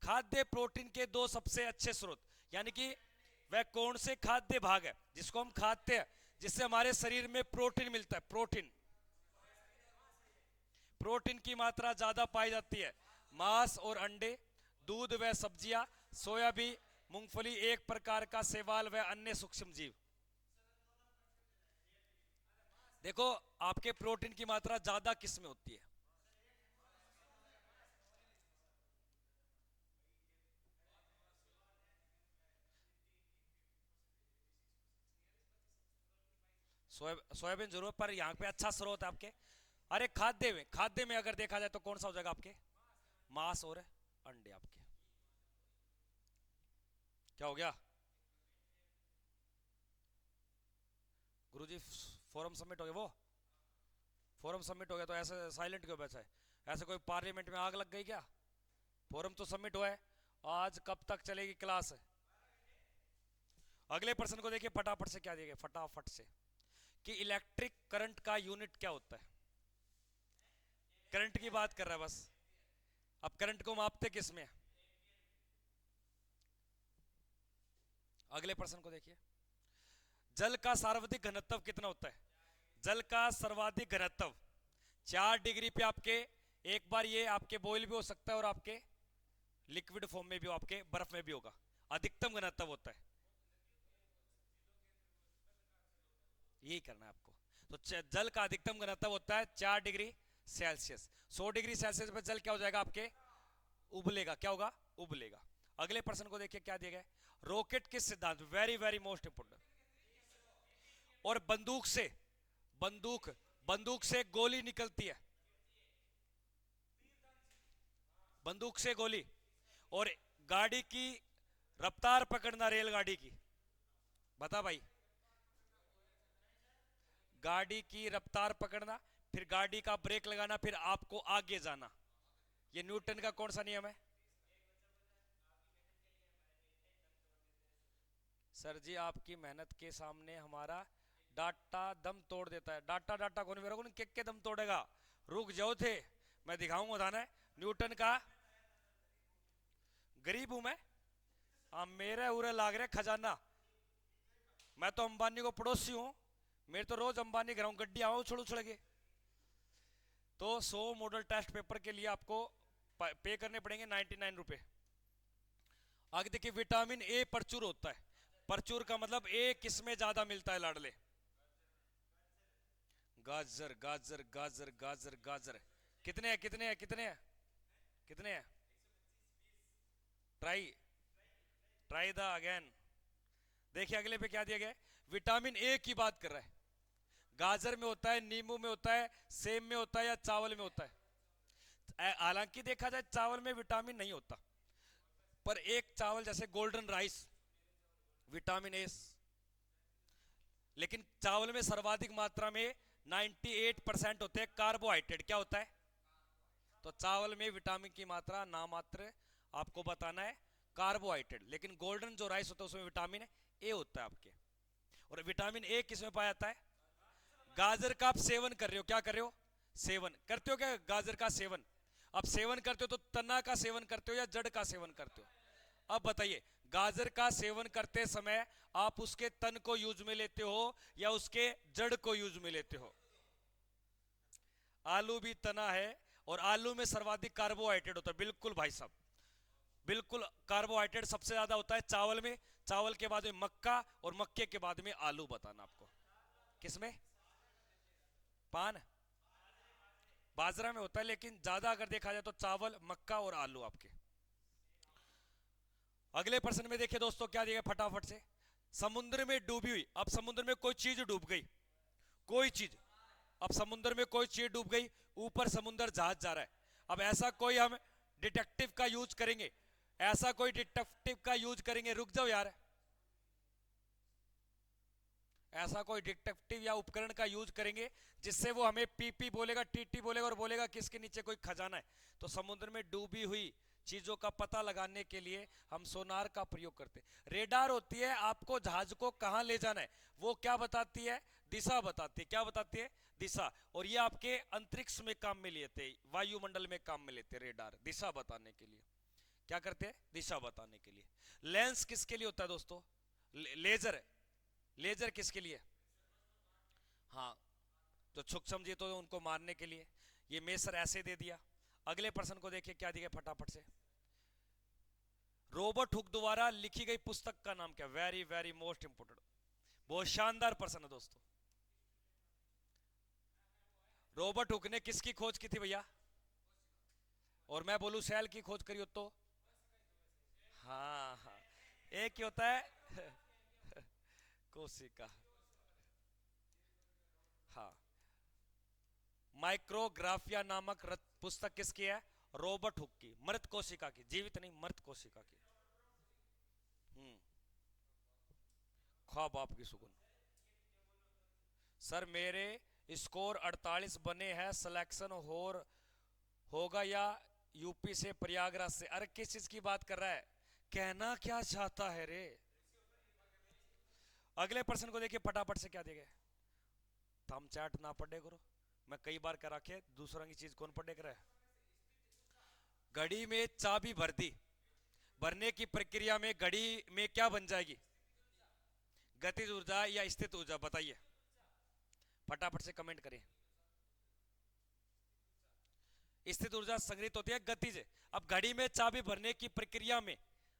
खाद्य प्रोटीन के दो सबसे अच्छे स्रोत, यानी कि वह कौन से खाद्य भाग है जिसको हम खाते हैं जिससे हमारे शरीर में प्रोटीन मिलता है? प्रोटीन, प्रोटीन की मात्रा ज्यादा पाई जाती है मांस और अंडे, दूध व सब्जियां, सोयाबीन, मूंगफली, एक प्रकार का शैवाल व अन्य सूक्ष्म जीव। देखो आपके प्रोटीन की मात्रा ज्यादा किस में होती है? सोयाबीन जरूर, पर यहाँ पे अच्छा स्रोत है आपके। अरे खाद्य में, खाद्य में अगर देखा जाए तो कौन सा हो जाएगा आपके? मांस और अंडे आपके। क्या हो गया गुरुजी? फोरम सबमिट हो गया? वो फोरम सबमिट हो गया तो ऐसे साइलेंट क्यों बैठा है? ऐसे कोई पार्लियामेंट में आग लग गई क्या? फोरम तो सबमिट हुआ है। आज कब तक चलेगी क्लास? अगले प्रश्न को देखिए फटाफट से, क्या दिया गया फटाफट से, कि इलेक्ट्रिक करंट का यूनिट क्या होता है? करंट की बात कर रहा है बस। अब करंट को मापते किस में? अगले प्रश्न को देखिए, जल का सर्वाधिक घनत्व कितना होता है? जल का सर्वाधिक घनत्व 4 डिग्री पे आपके, एक बार ये आपके बॉयल भी हो सकता है और आपके लिक्विड फॉर्म में भी, आपके बर्फ में भी होगा। अधिकतम घनत्व होता है, यही करना है आपको। तो जल का अधिकतम घनत्व होता है 4 डिग्री सेल्सियस। 100 डिग्री सेल्सियस पे जल क्या हो जाएगा आपके? उबलेगा। क्या होगा? उबलेगा। अगले प्रश्न को देखिए क्या दिया गया। रॉकेट किस सिद्धांत, वेरी वेरी मोस्ट इंपोर्टेंट, और बंदूक से, बंदूक बंदूक से गोली निकलती है, बंदूक से गोली, और गाड़ी की रफ्तार पकड़ना, रेलगाड़ी की, बता भाई। गाड़ी की रफ्तार पकड़ना, फिर गाड़ी का ब्रेक लगाना, फिर आपको आगे जाना, ये न्यूटन का कौन सा नियम है? सर जी आपकी मेहनत के सामने हमारा डाटा दम तोड़ देता है। डाटा डाटा कौन, मेरे को नहीं, के दम तोड़ेगा? रुक जाओ थे, मैं दिखाऊंगा था ना न्यूटन का। गरीब हूं मैं? मेरे उरे लाग रहे खजाना। मैं तो अंबानी को पड़ोसी हूं, मेरे तो रोज अंबानी घर गड्डी आवा उछड़ उछड़ के। तो 100 मॉडल टेस्ट पेपर के लिए आपको पे करने पड़ेंगे 99 रुपए। आगे देखिए, विटामिन ए प्रचुर होता है। प्रचुर का मतलब ए किसमें ज्यादा मिलता है लाडले? गाजर गाजर गाजर गाजर गाजर। कितने हैं कितने हैं कितने हैं कितने हैं? Try, try the again. देखिए अगले पे क्या दिया गया है। विटामिन ए की बात कर रहा है। गाजर में होता है, नींबू में होता है, सेब में होता है, या चावल में होता है? हालांकि देखा जाए चावल में विटामिन नहीं होता, पर एक चावल जैसे गोल्डन राइस, विटामिन ए। लेकिन चावल में सर्वाधिक मात्रा में 98% होते हैं कार्बोहाइड्रेट। क्या होता है? तो चावल में विटामिन की मात्रा नामात्र आपको बताना है कार्बोहाइड्रेट, लेकिन गोल्डन जो राइस होता है उसमें विटामिन ए होता है आपके। और विटामिन ए किस में पाया जाता है? गाजर का आप सेवन कर रहे हो, क्या कर रहे हो? सेवन करते हो क्या गाजर का सेवन? अब सेवन करते हो तो तना का सेवन करते हो या जड़ का सेवन करते हो? अब बताइए, गाजर का सेवन करते समय आप उसके तन को यूज में लेते हो या उसके जड़ को यूज में लेते हो? आलू भी तना है, और आलू में सर्वाधिक कार्बोहाइड्रेट होता है। बिल्कुल भाई साहब, बिल्कुल कार्बोहाइड्रेट सबसे ज्यादा होता है चावल में, चावल के बाद में मक्का, और मक्के के बाद में आलू। बताना आपको किसमें? पान, बाजरा में होता है, लेकिन ज्यादा अगर देखा जाए तो चावल, मक्का और आलू आपके। अगले प्रश्न में देखिए दोस्तों क्या दिया फटाफट से। समुद्र में डूबी हुई, अब समुद्र में कोई चीज डूब गई, कोई चीज, अब समुद्र में कोई चीज डूब गई, ऊपर समुद्र जहाज जा रहा है। अब ऐसा कोई हम डिटेक्टिव का यूज करेंगे, ऐसा कोई डिटेक्टिव का यूज करेंगे, रुक जाओ यार, ऐसा कोई डिटेक्टिव या उपकरण का यूज करेंगे जिससे वो हमें पीपी बोलेगा, टीटी बोलेगा और बोलेगा कि इसके नीचे कोई खजाना है। तो समुद्र में डूबी हुई चीजों का पता लगाने के लिए हम सोनार का प्रयोग करते हैं। रेडार होती है आपको जहाज को कहां ले जाना है, वो क्या बताती है, दिशा बताती है। क्या बताती है, दिशा। और ये आपके अंतरिक्ष में काम में लेते हैं, वायुमंडल में काम में लेते हैं रेडार, दिशा बताने के लिए। क्या करते हैं, दिशा बताने के लिए। लेंस किसके लिए होता है दोस्तों, लेजर। लेजर किसके लिए, हाँ, जो सूक्ष्म जीव तो उनको मारने के लिए। ये मेसर ऐसे दे दिया। अगले प्रश्न को देखिए क्या दिया फटाफट से। रॉबर्ट हुक द्वारा लिखी गई पुस्तक का नाम क्या, वेरी वेरी मोस्ट इंपोर्टेंट, बहुत शानदार प्रश्न है दोस्तों। रॉबर्ट हुक ने किसकी खोज की थी भैया, और मैं बोलूं सेल की खोज करी हो तो। हाँ हाँ, एक ही होता है कोशिका। हाँ, माइक्रोग्राफिया नामक पुस्तक किसकी है, रॉबर्ट हुक की, मृत कोशिका की, जीवित नहीं मृत कोशिका की। हम्म, ख्वाब आपकी सुकून। सर मेरे स्कोर 48 बने हैं, सिलेक्शन होगा या यूपी से प्रयागराज से। अरे किस चीज की बात कर रहा है, कहना क्या चाहता है रे। अगले प्रश्न को देखिए फटाफट से क्या देगा। थम चैट ना पढ़े करो, मैं कई बार कर रखे, दूसरा की चीज कौन पढ़े कर रहा है। घड़ी में चाबी भर दी, भरने की प्रक्रिया में घड़ी में क्या बन जाएगी, गतिज ऊर्जा या स्थित ऊर्जा, बताइए फटाफट से कमेंट करें। स्थित ऊर्जा संग्रहित होती है गतिज। अब घड़ी में चाबी भरने की प्रक्रिया में,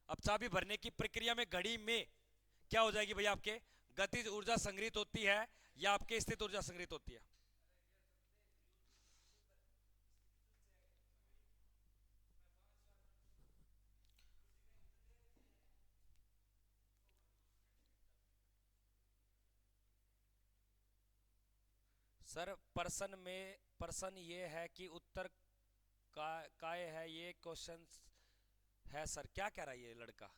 अब चाबी भरने की प्रक्रिया में घड़ी में क्या हो जाएगी भैया, आपके गतिज ऊर्जा संग्रहित होती है या आपके स्थित ऊर्जा संग्रहित होती है। सर प्रश्न ये है कि उत्तर काय है, ये क्वेश्चन है सर। क्या कह रहा है ये लड़का,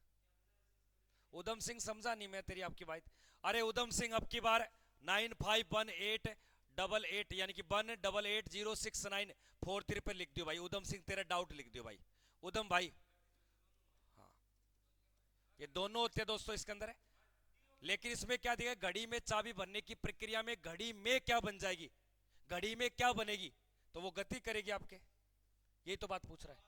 उधम सिंह समझा नहीं मैं तेरी आपकी बात। अरे उधम सिंह अब की बार 951888 यानी कि 1880694 पे लिख दियो भाई, उधम सिंह तेरा डाउट लिख दियो भाई, उधम भाई। हाँ, ये दोनों होते हैं दोस्तों इसके अंदर है। लेकिन इसमें क्या दिया, घड़ी में चाबी भरने की प्रक्रिया में घड़ी में क्या बन जाएगी, घड़ी में क्या बनेगी, तो वो गति करेगी आपके, यही तो बात पूछ रहा है।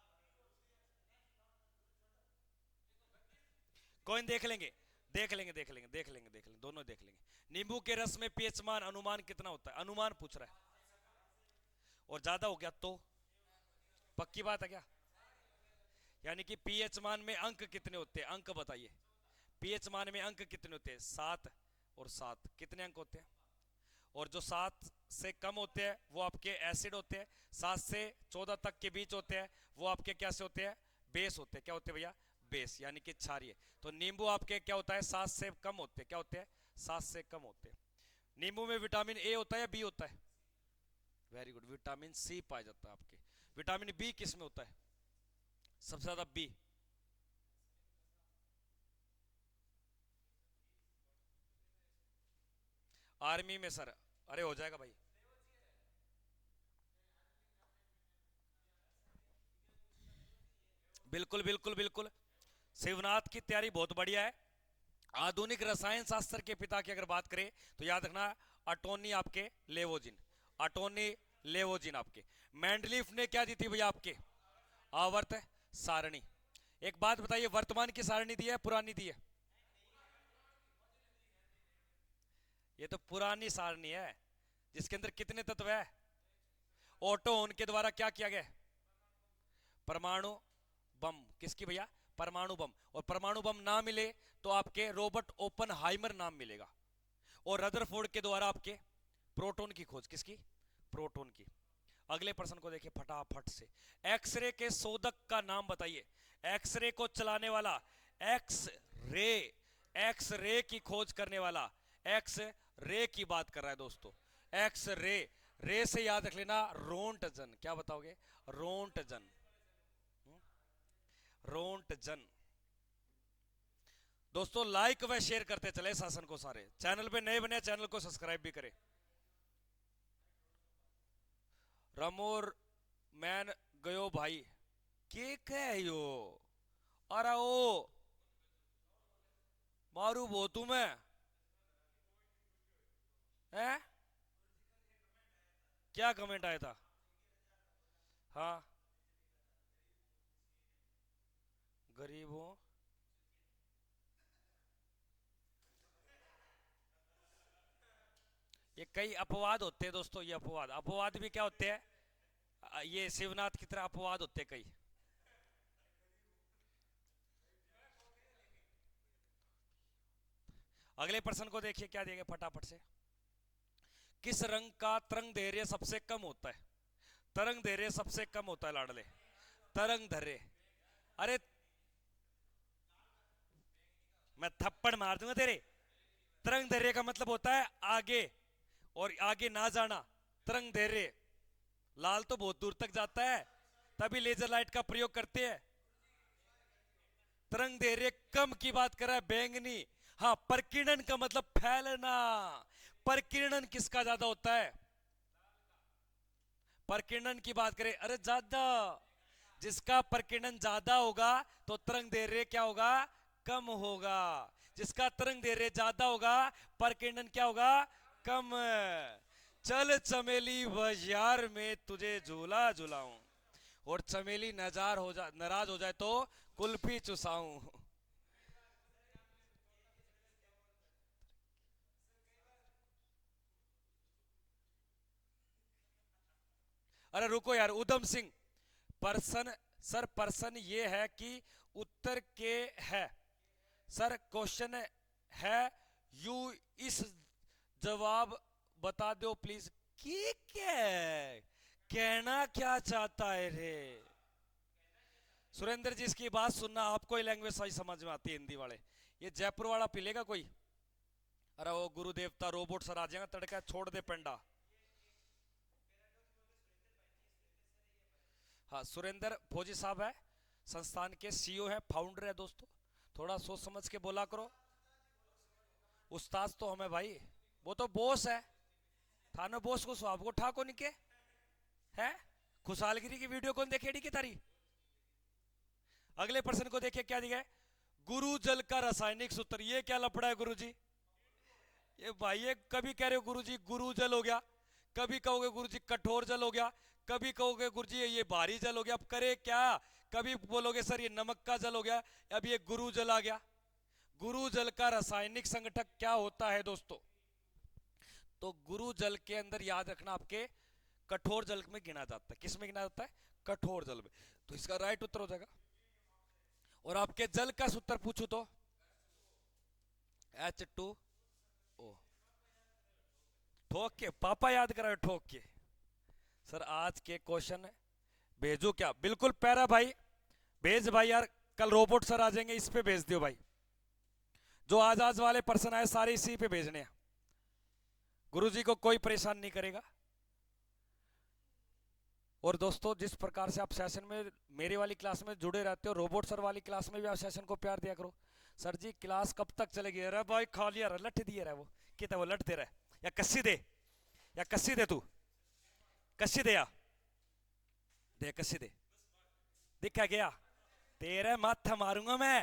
कौन देख लेंगे, देख लेंगे दोनों देख लेंगे। नींबू के रस में पीएच मान अनुमान कितना होता है, अनुमान पूछ रहा है। और ज्यादा हो गया तो पक्की बात है क्या, यानी कि पीएच मान में अंक कितने होते हैं, अंक बताइए। पीएच मान में अंक कितने होते हैं, 7 और 7 कितने अंक होते हैं। और जो 7 से कम होते हैं वो आपके एसिड होते हैं, 7 से 14 तक के बीच होते हैं वो आपके कैसे होते हैं, बेस होते हैं। क्या होते हैं भैया, बेस यानी कि क्षारीय। तो नींबू आपके क्या होता है, 7 से कम होते हैं, क्या होते हैं, 7 से कम होते हैं। नींबू में विटामिन ए होता है या बी होता है, वेरी गुड, विटामिन सी पाया जाता है आपके। विटामिन बी किस में होता है, सबसे ज्यादा बी। आर्मी में सर, अरे हो जाएगा भाई। बिल्कुल बिल्कुल बिल्कुल, शिवनाथ की तैयारी बहुत बढ़िया है। आधुनिक रसायन शास्त्र के पिता की अगर बात करें तो याद रखना, अटोनी आपके लेवोजिन, अटोनी लेवोजिन आपके। मैंडलीफ ने क्या दी थी भैया आपके, आवर्त सारणी। एक बात बताइए, वर्तमान की सारणी दी है पुरानी दी है, ये तो पुरानी सारणी है जिसके अंदर कितने तत्व है। ओटो उनके द्वारा क्या किया गया, परमाणु बम, किसकी भैया, परमाणु बम। और परमाणु बम ना मिले तो आपके रॉबर्ट ओपनहाइमर नाम मिलेगा। और रदरफोर्ड के द्वारा आपके प्रोटॉन की खोज, किसकी, प्रोटॉन की। अगले प्रश्न को देखिए फटाफट से। एक्सरे के शोधक का नाम बताइए, एक्सरे को चलाने वाला, एक्स रे, एक्स रे की खोज करने वाला, एक्स रे की बात कर रहा है दोस्तों। एक्स रे, रे से याद रख लेना रोंटजन, क्या बताओगे, रोंटजन, रोंटजन। दोस्तों लाइक व शेयर करते चले शासन को सारे। चैनल पे नए बने चैनल को सब्सक्राइब भी करें। रमोर मैन गयो भाई के कह यो अरे ओ मारू वो तुम्हें है क्या कमेंट आया था? हाँ गरीबों ये कई अपवाद होते हैं दोस्तों। ये अपवाद अपवाद भी क्या होते हैं? ये शिवनाथ की तरह अपवाद होते हैं कई। अगले प्रश्न को देखिए क्या दिया गया फटाफट से। किस रंग का तरंग दैर्घ्य सबसे कम होता है? तरंग दैर्घ्य सबसे कम होता है लाडले। तरंग दैर्घ्य। अरे मैं थप्पड़ मार दूंगा तेरे। तरंग दैर्घ्य का मतलब होता है आगे और आगे ना जाना। तरंग दैर्घ्य लाल तो बहुत दूर तक जाता है तभी लेजर लाइट का प्रयोग करते हैं। तरंग दैर्घ्य कम की बात कर रहा है बैंगनी। हाँ प्रकीर्णन का मतलब फैलना। प्रकीर्णन किसका ज्यादा होता है? प्रकीर्णन की बात करें अरे ज्यादा जिसका प्रकीर्णन ज्यादा होगा तो तरंग दैर्घ्य क्या होगा? कम होगा। जिसका तरंग दैर्घ्य ज्यादा होगा प्रकीर्णन क्या होगा? कम। चल चमेली बाजार में तुझे झूला झुलाऊं और चमेली नाराज हो जाए तो कुल्फी चुसाऊं। अरे रुको यार Udham Singh. Person sir person ये है कि उत्तर के है। सर क्वेश्चन है यू इस जवाब बता दो प्लीज। क्या है? कहना क्या चाहता है रे? सुरेंद्र जी इसकी बात सुनना आपको ही लैंग्वेज सही समझ में आती है हिंदी वाले। ये जयपुर वाला पीलेगा कोई? अरे वो गुरु देवता रोबोट सर आ जाएगा तड़का छोड़ दे पेंडा। हाँ सुरेंद्र फौजी साहब है संस्थान के सीईओ है फाउंडर है दोस्तों। थोड़ा सोच समझ के बोला करो। उस्ताद तो हमें भाई वो तो बॉस है। थाने बॉस को सुहाब को ठाको निके है। खुशहालगिरी की वीडियो कौन देखेड़ी की तारी? अगले प्रश्न को देखिए क्या दिया है। गुरु जल का रासायनिक सूत्र ये क्या लफड़ा है गुरु जी? ये भाई ये कभी कह रहे हो गुरु जी गुरु जल हो गया कभी कहोगे गुरु जी कठोर जल हो गया कभी कहोगे गुरु जी ये भारी जल हो गया। अब करे क्या? कभी बोलोगे सर ये नमक का जल हो गया अब ये गुरु जल आ गया। गुरु जल का रासायनिक संगठक क्या होता है दोस्तों? तो गुरु जल के अंदर याद रखना आपके कठोर जल में गिना जाता है। किस में गिना जाता है? कठोर जल में। तो इसका राइट उत्तर हो जाएगा। और आपके जल का सूत्र पूछू तो H2O। ठोक के पापा याद कराओ ठोक के। सर आज के क्वेश्चन भेजो क्या? बिल्कुल पैरा भाई भेज भाई यार। कल रोबोट सर आ जाएंगे इस पे भेज दियो भाई। जो आज आज वाले पर्सन आए सारे इसी पे भेजने हैं। गुरुजी को कोई परेशान नहीं करेगा। और दोस्तों जिस प्रकार से आप सेशन में मेरी वाली क्लास में जुड़े रहते हो रोबोट सर वाली क्लास में भी आप सेशन को प्यार दिया करो। सर जी क्लास कब तक चलेगी? अरे भाई खा लिया लठ दिए रहा वो कितना वो लठ दे रहा है या कस्सी दे या कस्सी दे तू कस्सी दे या दे कस्सी दे दिखा गया तेरे माथा मारूंगा मैं।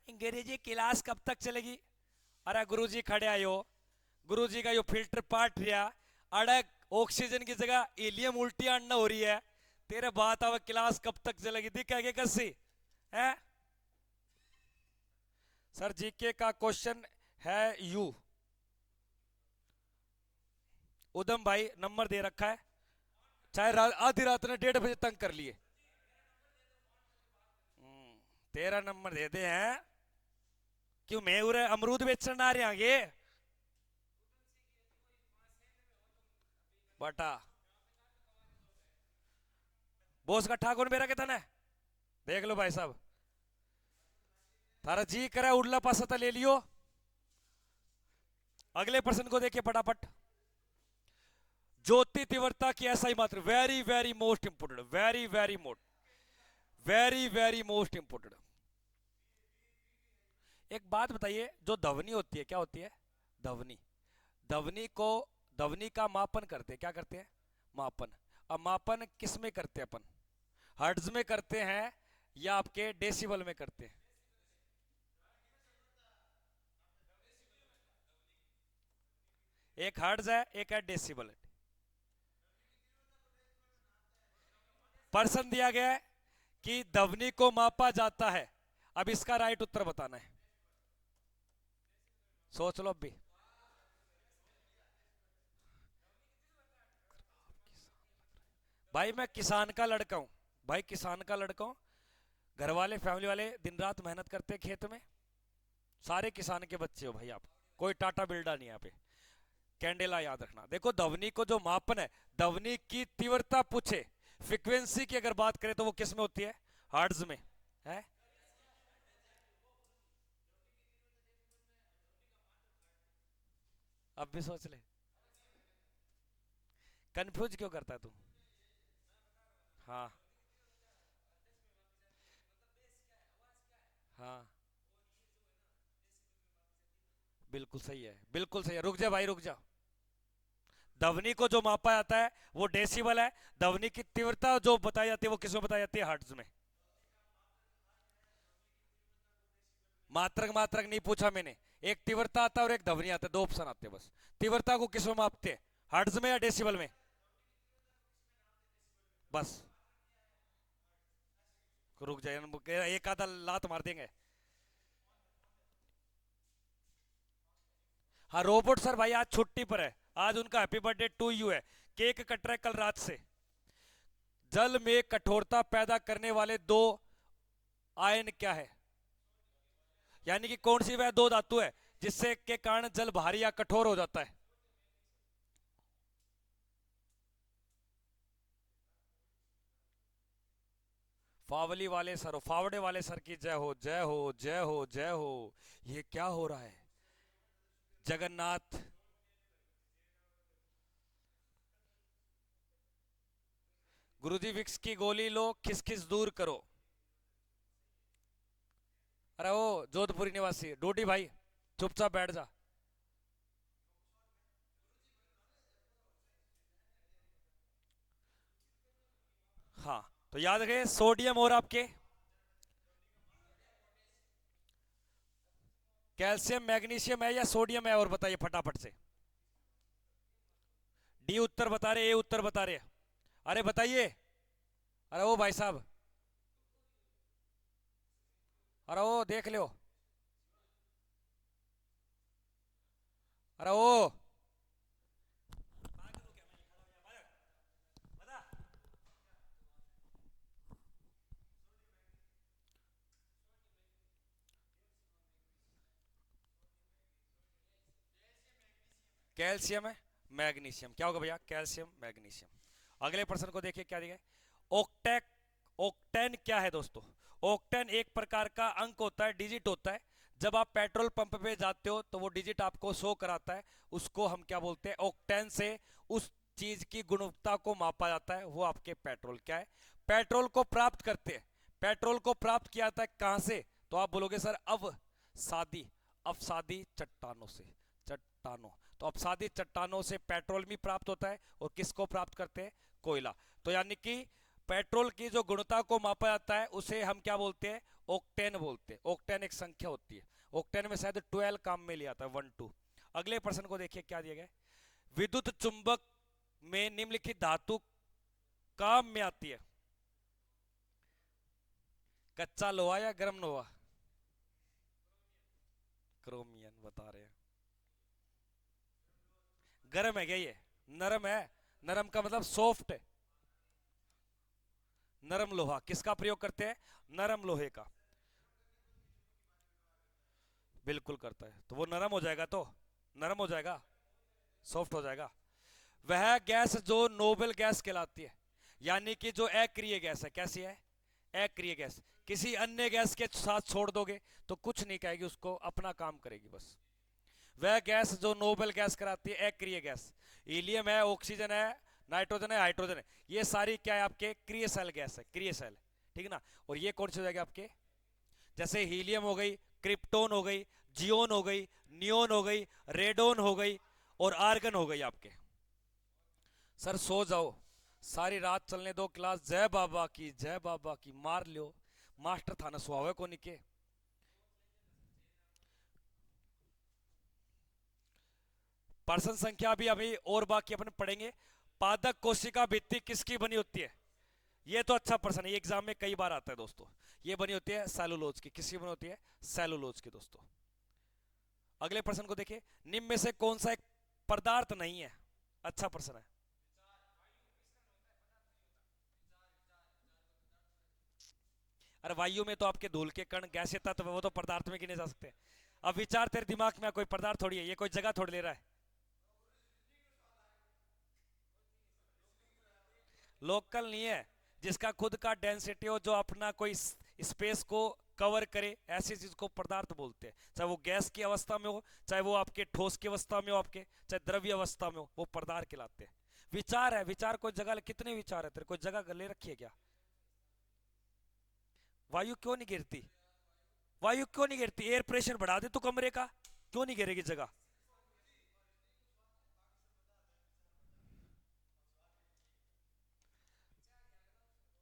अंग्रेजी क्लास कब तक चलेगी? अरे गुरुजी खड़े आयो गुरुजी का यो फिल्टर पाट रहा अड़क ऑक्सीजन की जगह हीलियम उल्टी आना हो रही है। तेरे बात अब क्लास कब तक चलेगी? दिखाएंगे कस्सी है। सर जीके का क्वेश्चन है यू। उदम भाई नंबर दे रखा है चाहे आधी रात ने 1:30 बजे तंग कर लिए। तेरा नंबर दे दे हैं क्यों? मैं उरे अमरूद बेचने आ रहे ये बटा बोस का ठाकुर मेरा कहता ना देख लो भाई साहब थारा जी करे उड़ला पासा ले लियो। अगले प्रश्न को देखिए फटाफट। ज्योति तीव्रता की ऐसा ही मात्र very very most important very very most important. एक बात बताइए, जो ध्वनि होती है क्या होती है? ध्वनि। ध्वनि को, ध्वनि का मापन करते हैं, क्या करते हैं? मापन। अब मापन किस में करते हैं अपन? हर्ट्ज में करते हैं या आपके डेसिबल में करते हैं? एक हर्ट्ज है, एक है डेसिबल। प्रश्न दिया गया है कि ध्वनि को मापा जाता है, अब इसका राइट उत्तर बताना है। सोच लो अभी। भाई मैं किसान का लड़का हूं, भाई किसान का लड़का हूं। घर वाले, फैमिली वाले दिन रात मेहनत करते हैं खेत में। सारे किसान के बच्चे हो भाई आप, कोई टाटा बिल्डा नहीं है यहाँ पे। कैंडेला याद रखना। देखो ध्वनि को जो मापन है, ध्वनि की तीव्रता पूछे, फ्रीक्वेंसी की अगर बात करें तो वो किस में होती है? हर्ट्ज में है। अब भी सोच ले, कंफ्यूज क्यों करता है तू? हाँ हाँ, बिल्कुल सही है, बिल्कुल सही है। रुक जा भाई, रुक जा। ध्वनि को जो मापा जाता है वो डेसिबल है। ध्वनि की तीव्रता जो बताई जाती है वो किसमें बताई जाती है? हर्ट्ज में। मात्रक मात्रक नहीं पूछा मैंने। एक तीव्रता आता है और एक ध्वनि आता है, दो ऑप्शन आते हैं बस। तीव्रता को किसमें मापते हैं? हर्ट्ज में या डेसिबल में? बस। रुक जाए, एक आधा लात मार देंगे। हाँ रोबोट सर भाई आज छुट्टी पर है। आज उनका हैप्पी बर्थडे टू यू है। केक कट रहा है कल रात से। जल में कठोरता पैदा करने वाले दो आयन क्या है? यानी कि कौन सी वह दो धातु है जिससे के कारण जल भारी या कठोर हो जाता है? फावली वाले सर हो, फावड़े वाले सर की जय हो, जय हो, जय हो, जय हो। ये क्या हो रहा है? जगन्नाथ। गुरुजी विक्स की गोली लो, खिस खिस दूर करो। अरे ओ जोधपुरी निवासी डोडी भाई, चुपचाप बैठ जा। हाँ, तो याद रखे सोडियम और आपके कैल्शियम मैग्नीशियम है या सोडियम है, और बताइए फटाफट से। डी उत्तर बता रहे, ए उत्तर बता रहे। अरे बताइए। अरे ओ भाई साहब, अरे ओ देख लो। अरे ओ कैल्शियम है, मैग्नीशियम क्या होगा भैया? Calcium magnesium. अगले प्रश्न को देखिए क्या दिया है। ओक्टेक, ओक्टेन क्या है दोस्तों? ओक्टेन एक प्रकार का अंक होता है, डिजिट होता है। जब आप पेट्रोल पंप पे जाते हो तो वो डिजिट आपको शो कराता है, उसको हम क्या बोलते हैं? ओक्टेन से उस चीज की गुणवत्ता को मापा जाता है, वो आपके पेट्रोल क्या है? पेट्रोल को प्राप्त करते हैं। पेट्रोल को प्राप्त किया जाता है कहां से? तो आप बोलोगे सर अवसादी, अवसादी चट्टानों से। चट्टानों, तो अपसादित चट्टानों से पेट्रोल भी प्राप्त होता है, और किसको प्राप्त करते हैं? कोयला। तो यानी कि पेट्रोल की जो गुणवत्ता को मापा जाता है उसे हम क्या बोलते हैं? ओक्टेन बोलते हैं। ओक्टेन एक संख्या होती है। ओक्टेन में शायद 12 काम में लिया था, 1 2। अगले प्रश्न को देखिए क्या दिया गया। विद्युत चुंबक में निम्नलिखित धातु काम में आती है? कच्चा लोहा या गर्म लोहा? क्रोमियन बता रहे हैं। गर्म है क्या ये? नरम है। नरम का मतलब सॉफ्ट है। नरम लोहा किसका प्रयोग करते हैं? नरम लोहे का। बिल्कुल करता है, तो वो नरम हो जाएगा, तो नरम हो जाएगा, सॉफ्ट हो जाएगा। वह गैस जो नोबल गैस कहलाती है, यानी कि जो अक्रिय गैस है, कैसी है? अक्रिय गैस। किसी अन्य गैस के साथ छोड़ दोगे तो कुछ नहीं कहेगी, उसको अपना काम करेगी बस। वह गैस जो नोबल गैस कराती है, अक्रिय गैस। हीलियम है, ऑक्सीजन है, नाइट्रोजन है, हाइड्रोजन है, ये सारी क्या है? आपके क्रियसेल गैस है, क्रियसेल। ठीक है ना? और ये कौन सी हो जाएगी आपके? जैसे हीलियम हो गई क्रिप्टोन हो गई, जियोन हो गई, नियोन हो गई, रेडोन हो गई और आर्गन हो गई आपके। सर सो जाओ, सारी रात चलने दो क्लास, जय बाबा की, जय बाबा की, मार लियो। मास्टर था ना सुहावे को निके। पर्सन संख्या भी अभी और बाकी अपन पढ़ेंगे। पादक कोशिका भित्ति किसकी बनी होती है? ये तो अच्छा प्रश्न है, ये एग्जाम में कई बार आता है दोस्तों। ये बनी होती है सेलुलोज की। किसकी बनी होती है? सेलुलोज की दोस्तों। अगले प्रश्न को देखिए, निम्न में से कौन सा एक पदार्थ नहीं है? अच्छा प्रश्न है। अरे वायु में तो आपके धूल के कण, गैसीय तत्व, वो तो पदार्थ में गिने जा सकते हैं। अब विचार तेरे दिमाग में कोई पदार्थ थोड़ी है, ये कोई जगह थोड़ी ले रहा है। लोकल नहीं है, जिसका खुद का डेंसिटी हो, जो अपना कोई स्पेस को कवर करे, ऐसी चीज को पदार्थ बोलते हैं। चाहे वो गैस की अवस्था में हो, चाहे वो आपके ठोस की अवस्था में हो, आपके चाहे द्रव्य अवस्था में हो, वो पदार्थ कहलाते हैं। विचार है, विचार कोई जगह, कितने विचार है तेरे, कोई जगह ले रखी है क्या? वायु क्यों नहीं गिरती? वायु क्यों नहीं गिरती? एयर प्रेशर बढ़ा दे तो कमरे का, क्यों नहीं गिरेगी जगह?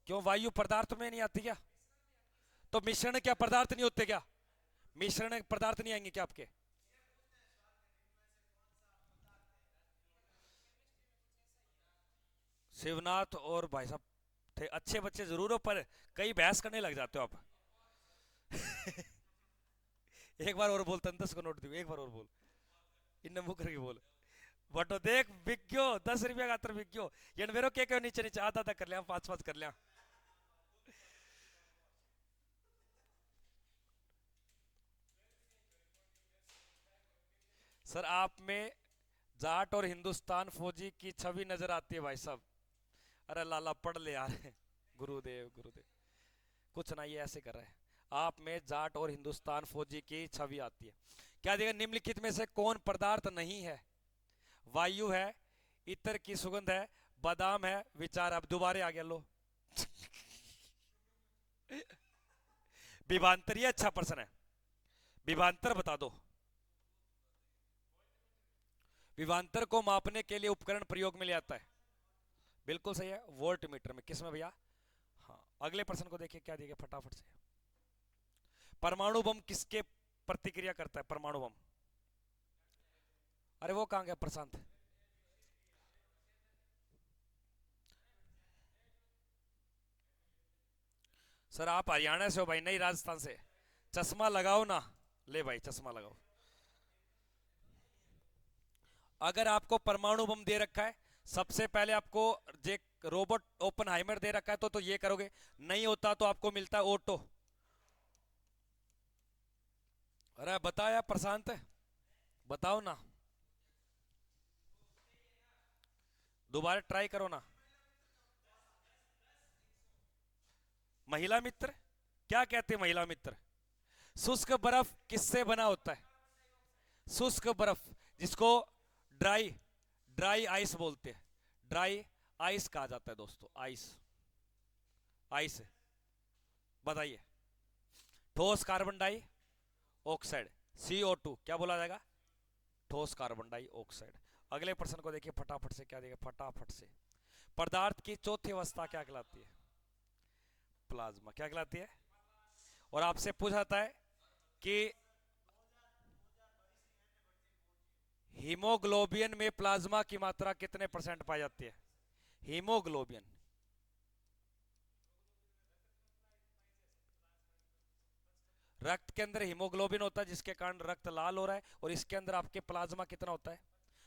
क्यों, वायु पदार्थ में नहीं आती क्या? तो मिश्रण क्या पदार्थ नहीं होते क्या? मिश्रण पदार्थ नहीं आएंगे क्या आपके? शिवनाथ और भाई साहब थे अच्छे बच्चे जरूर हो, पर कई बहस करने लग जाते हो आप। एक बार और बोल, तंदस को नोट दियो, एक बार और बोल, इन मुख करके बोल। बटो देख बिग्यो, 10 रुपया का तर बिग्यो। ये मेरो के क्यों नीचे नीचे आधा आधा कर लिया, पांच पांच कर लिया। सर आप में जाट और हिंदुस्तान फौजी की छवि नजर आती है भाई साहब। अरे लाला पढ़ ले यार। गुरुदेव गुरुदेव। कुछ ना, ये ऐसे कर रहा है। आप में जाट और हिंदुस्तान फौजी की छवि आती है। क्या देगा, निम्नलिखित में से कौन पदार्थ नहीं है? वायु है, इत्र की सुगंध है, बादाम है, विचार। अब दोबारा आ गया लो। विभांतर, ये अच्छा प्रश्न है। विभांतर बता दो। विभांतर को मापने के लिए उपकरण प्रयोग में ले आता है। बिल्कुल सही है, वोल्ट मीटर में। किस में भैया? हाँ। अगले प्रश्न को देखिए क्या दिया फटाफट से। परमाणु बम किसके प्रतिक्रिया करता है? परमाणु बम। अरे वो कहां गया प्रशांत? सर आप हरियाणा से हो भाई, नहीं राजस्थान से। चश्मा लगाओ ना। ले भाई चश्मा लगाओ। अगर आपको परमाणु बम दे रखा है, सबसे पहले आपको जे रोबोट ओपनहाइमर दे रखा है, तो ये करोगे। नहीं होता तो आपको मिलता है ओटो। अरे बताया प्रशांत, बताओ ना, दोबारा ट्राई करो ना। महिला मित्र? क्या कहते हैं महिला मित्र? शुष्क बर्फ किससे बना होता है? शुष्क बर्फ, जिसको ड्राई ड्राई आइस बोलते हैं। ड्राई आइस कहा जाता है दोस्तों, आइस। आइस, बताइए। ठोस कार्बन डाई ऑक्साइड, CO2 क्या बोला जाएगा? ठोस कार्बन डाई ऑक्साइड। अगले प्रश्न को देखिए फटाफट से, क्या देगा फटाफट से। पदार्थ की चौथी अवस्था क्या कहलाती है? प्लाज्मा क्या कहलाती है? और आपसे पूछा जाता है कि हीमोग्लोबिन में प्लाज्मा की मात्रा कितने परसेंट पाई जाती है? हीमोग्लोबिन। रक्त के अंदर हीमोग्लोबिन होता है, जिसके कारण रक्त लाल हो रहा है, और इसके अंदर आपके प्लाज्मा कितना होता है?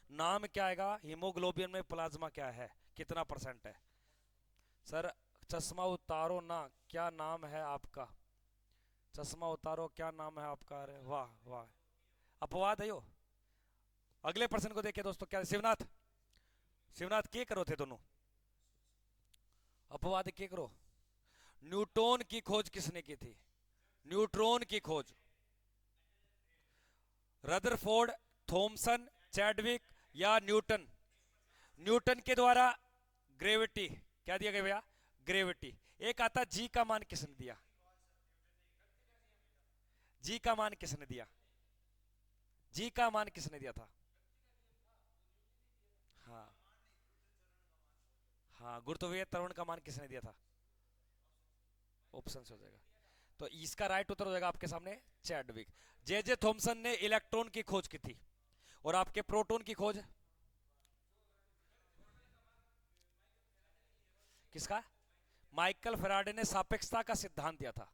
नाम क्या आएगा हीमोग्लोबिन में? प्लाज्मा क्या है, कितना परसेंट है? सर चश्मा उतारो ना, क्या नाम है आपका? चश्मा उतारो, क्या नाम है आपका? अरे वाह वाह, अपवाद है यो। अगले प्रश्न को देखिए दोस्तों, क्या शिवनाथ, शिवनाथ के करो थे दोनों? अपवाद के करो। न्यूटन की खोज किसने की थी? न्यूट्रॉन की खोज। रदरफोर्ड, थॉमसन, चैडविक या न्यूटन? न्यूटन के द्वारा ग्रेविटी, क्या दिया गया भैया? ग्रेविटी। एक आता जी का मान किसने दिया? जी का मान किसने दिया? जी का मान किसने दिया था? हाँ हाँ, गुरुत्वीय त्वरण का मान किसने दिया था? ऑप्शन हो जाएगा। तो इसका राइट उत्तर हो जाएगा आपके सामने चैडविक। जे जे थॉमसन ने इलेक्ट्रॉन की खोज की थी, और आपके प्रोटॉन की खोज किसका? माइकल फेराडे ने सापेक्षता का सिद्धांत दिया था।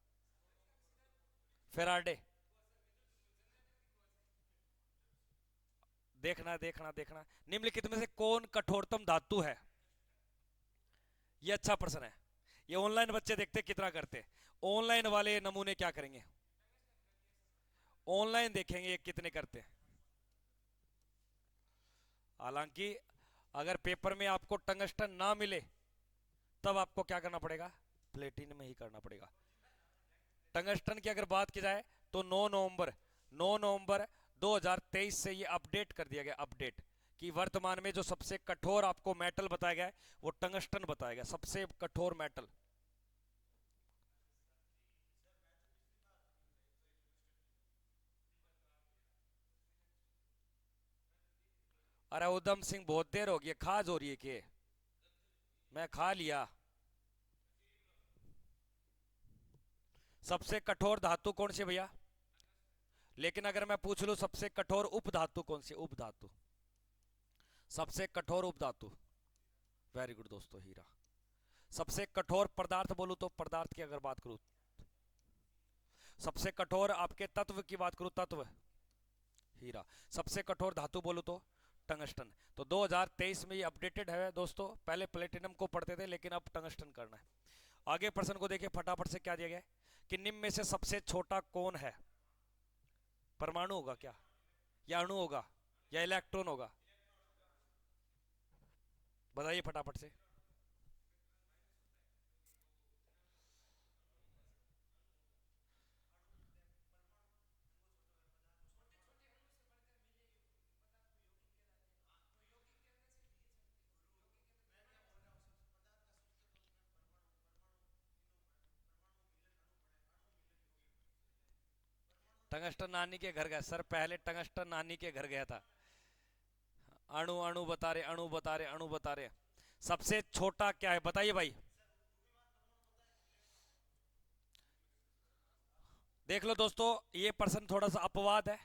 फेराडे, देखना देखना देखना, निम्नलिखित में से कौन कठोरतम धातु है? ये अच्छा प्रश्न है। ये ऑनलाइन बच्चे देखते कितना करते। ऑनलाइन वाले नमूने क्या करेंगे? ऑनलाइन देखेंगे ये कितने करते हैं। हालांकि अगर पेपर में आपको टंगस्टन ना मिले तब आपको क्या करना पड़ेगा? प्लेटिनम में ही करना पड़ेगा। टंगस्टन की अगर बात की जाए तो 9 नवंबर 2023 से ये अपडेट कर दिया गया, अपडेट कि वर्तमान में जो सबसे कठोर आपको मेटल बताया गया है वो टंगस्टन बताया गया, सबसे कठोर मेटल। अरे उधम सिंह, बहुत देर हो गई, खाज हो रही है कि मैं खा लिया। सबसे कठोर धातु कौन सी भैया? लेकिन अगर मैं पूछ लूं सबसे कठोर उपधातु कौन सी? उपधातु, सबसे कठोर उपधातु। वेरी गुड दोस्तों, हीरा। सबसे कठोर पदार्थ बोलूं तो पदार्थ की अगर बात करूं, सबसे कठोर आपके तत्व की बात करूं, तत्व हीरा। सबसे कठोर धातु बोलूं तो टंगस्टन। तो 2023 में ये अपडेटेड है दोस्तों, पहले प्लेटिनम को पढ़ते थे लेकिन अब टंगस्टन करना है। आगे प्रश्न को देखिए फटाफट से, क्या दिया गया है कि निम्न में से सबसे छोटा कौन है? परमाणु होगा क्या, या अणु होगा, या इलेक्ट्रॉन होगा? बताइए फटाफट से। टंगस्टन नानी के घर गया सर, पहले टंगस्टन नानी के घर गया था। अणु अणु बता रहे, अणु बता रहे, अणु बता रहे। सबसे छोटा क्या है बताइए भाई। देख लो दोस्तों, ये प्रश्न थोड़ा सा अपवाद है,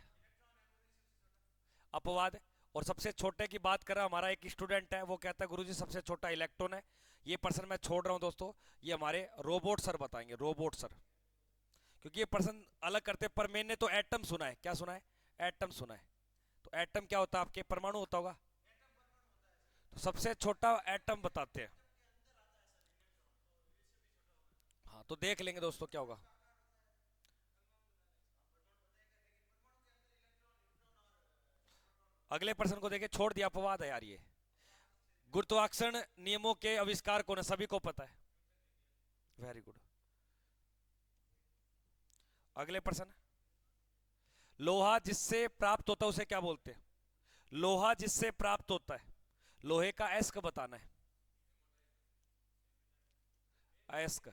अपवाद। और सबसे छोटे की बात कर रहा हमारा एक स्टूडेंट है, वो कहता है गुरुजी सबसे छोटा इलेक्ट्रॉन है। ये प्रश्न मैं छोड़ रहा हूं दोस्तों, ये हमारे रोबोट सर बताएंगे, रोबोट सर, क्योंकि ये प्रश्न अलग करते हैं। पर मैंने तो एटम सुना है, क्या सुना है? एटम सुना है। तो एटम क्या होता है आपके? परमाणु होता होगा। तो सबसे छोटा एटम बताते हैं। हाँ, तो देख लेंगे दोस्तों क्या होगा। अगले प्रश्न को देखे, छोड़ दिया, अपवाद है यार ये। गुरुत्वाकर्षण नियमों के आविष्कार कौन है? सभी को पता है। Very good. अगले प्रश्न, लोहा जिससे प्राप्त होता है उसे क्या बोलते हैं? लोहा जिससे प्राप्त होता है, लोहे का अयस्क बताना है। अयस्क,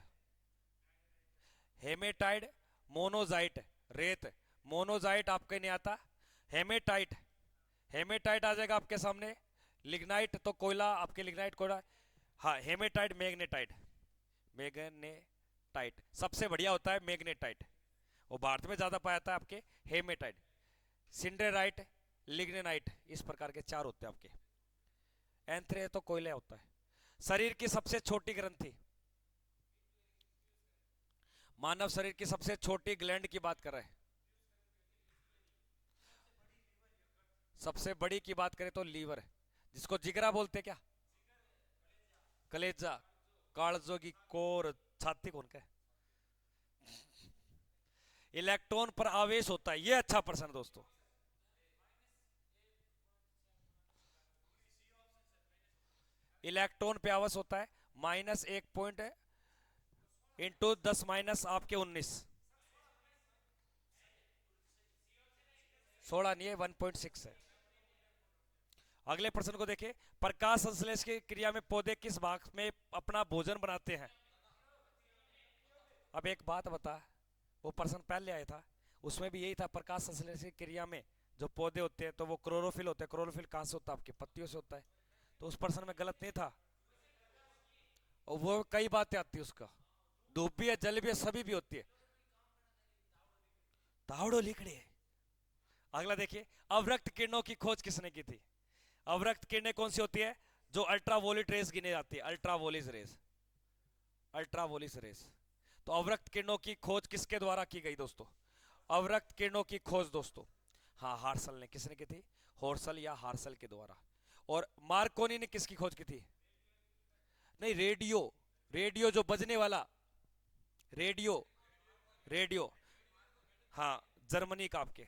हेमेटाइड, मोनोजाइट, रेत। मोनोजाइट आपके नहीं आता, हेमेटाइट, हेमेटाइट आ जाएगा आपके सामने। लिग्नाइट तो कोयला, आपके लिग्नाइट कोयला। हाँ, हेमेटाइट, मैग्नेटाइट, मैग्नेटाइट सबसे बढ़िया होता है, मैग्नेटाइट वो भारत में ज्यादा पाया जाता है आपके। हेमेटाइट, सिंडरेराइट, लिग्नेनाइट, इस प्रकार के चार होते हैं आपके। एंथ्रे तो कोयला होता है। शरीर की सबसे छोटी ग्रंथि, मानव शरीर की सबसे छोटी ग्लैंड की बात कर रहे हैं। सबसे बड़ी की बात करें तो लीवर है, जिसको जिगरा बोलते क्या? कलेजा, कालजो की कोर, छाती कौन का है? इलेक्ट्रॉन पर आवेश होता है, ये अच्छा प्रश्न दोस्तों। इलेक्ट्रॉन पे आवेश होता है -1 इंटू 10 आपके 19, 16 नहीं है, 1.6 है। अगले प्रश्न को देखिए, प्रकाश संश्लेष की क्रिया में पौधे किस भाग में अपना भोजन बनाते हैं? अब एक बात बता, वो प्रश्न पहले आया था, उसमें भी यही था, प्रकाश संश्लेषण की क्रिया में जो पौधे होते हैं तो वो क्लोरोफिल होते हैं। क्लोरोफिल कहाँ से होता है? आपके पत्तियों से होता है। तो उस पर्सन में गलत नहीं था। और वो कई बातें आती है उसका, धूप भी है, जल भी है, सभी भी होती है। तावड़ो लिखड़े। अगला देखिए, अवरक्त किरणों की खोज किसने की थी? अवरक्त किरणें कौन सी होती है? जो अल्ट्रावोलेट रेस गिने जाती है, अल्ट्रावोलिस रेस, अल्ट्रावोलिस रेस। तो अवरक्त किरणों की खोज किसके द्वारा की गई दोस्तों? अवरक्त किरणों की खोज दोस्तों, हाँ, हार्सल ने। किसने की थी? हॉर्सल या हार्सल के द्वारा। और मार्कोनी ने किसकी खोज की थी? नहीं, रेडियो, रेडियो जो बजने वाला, रेडियो, रेडियो, हाँ, जर्मनी का आपके।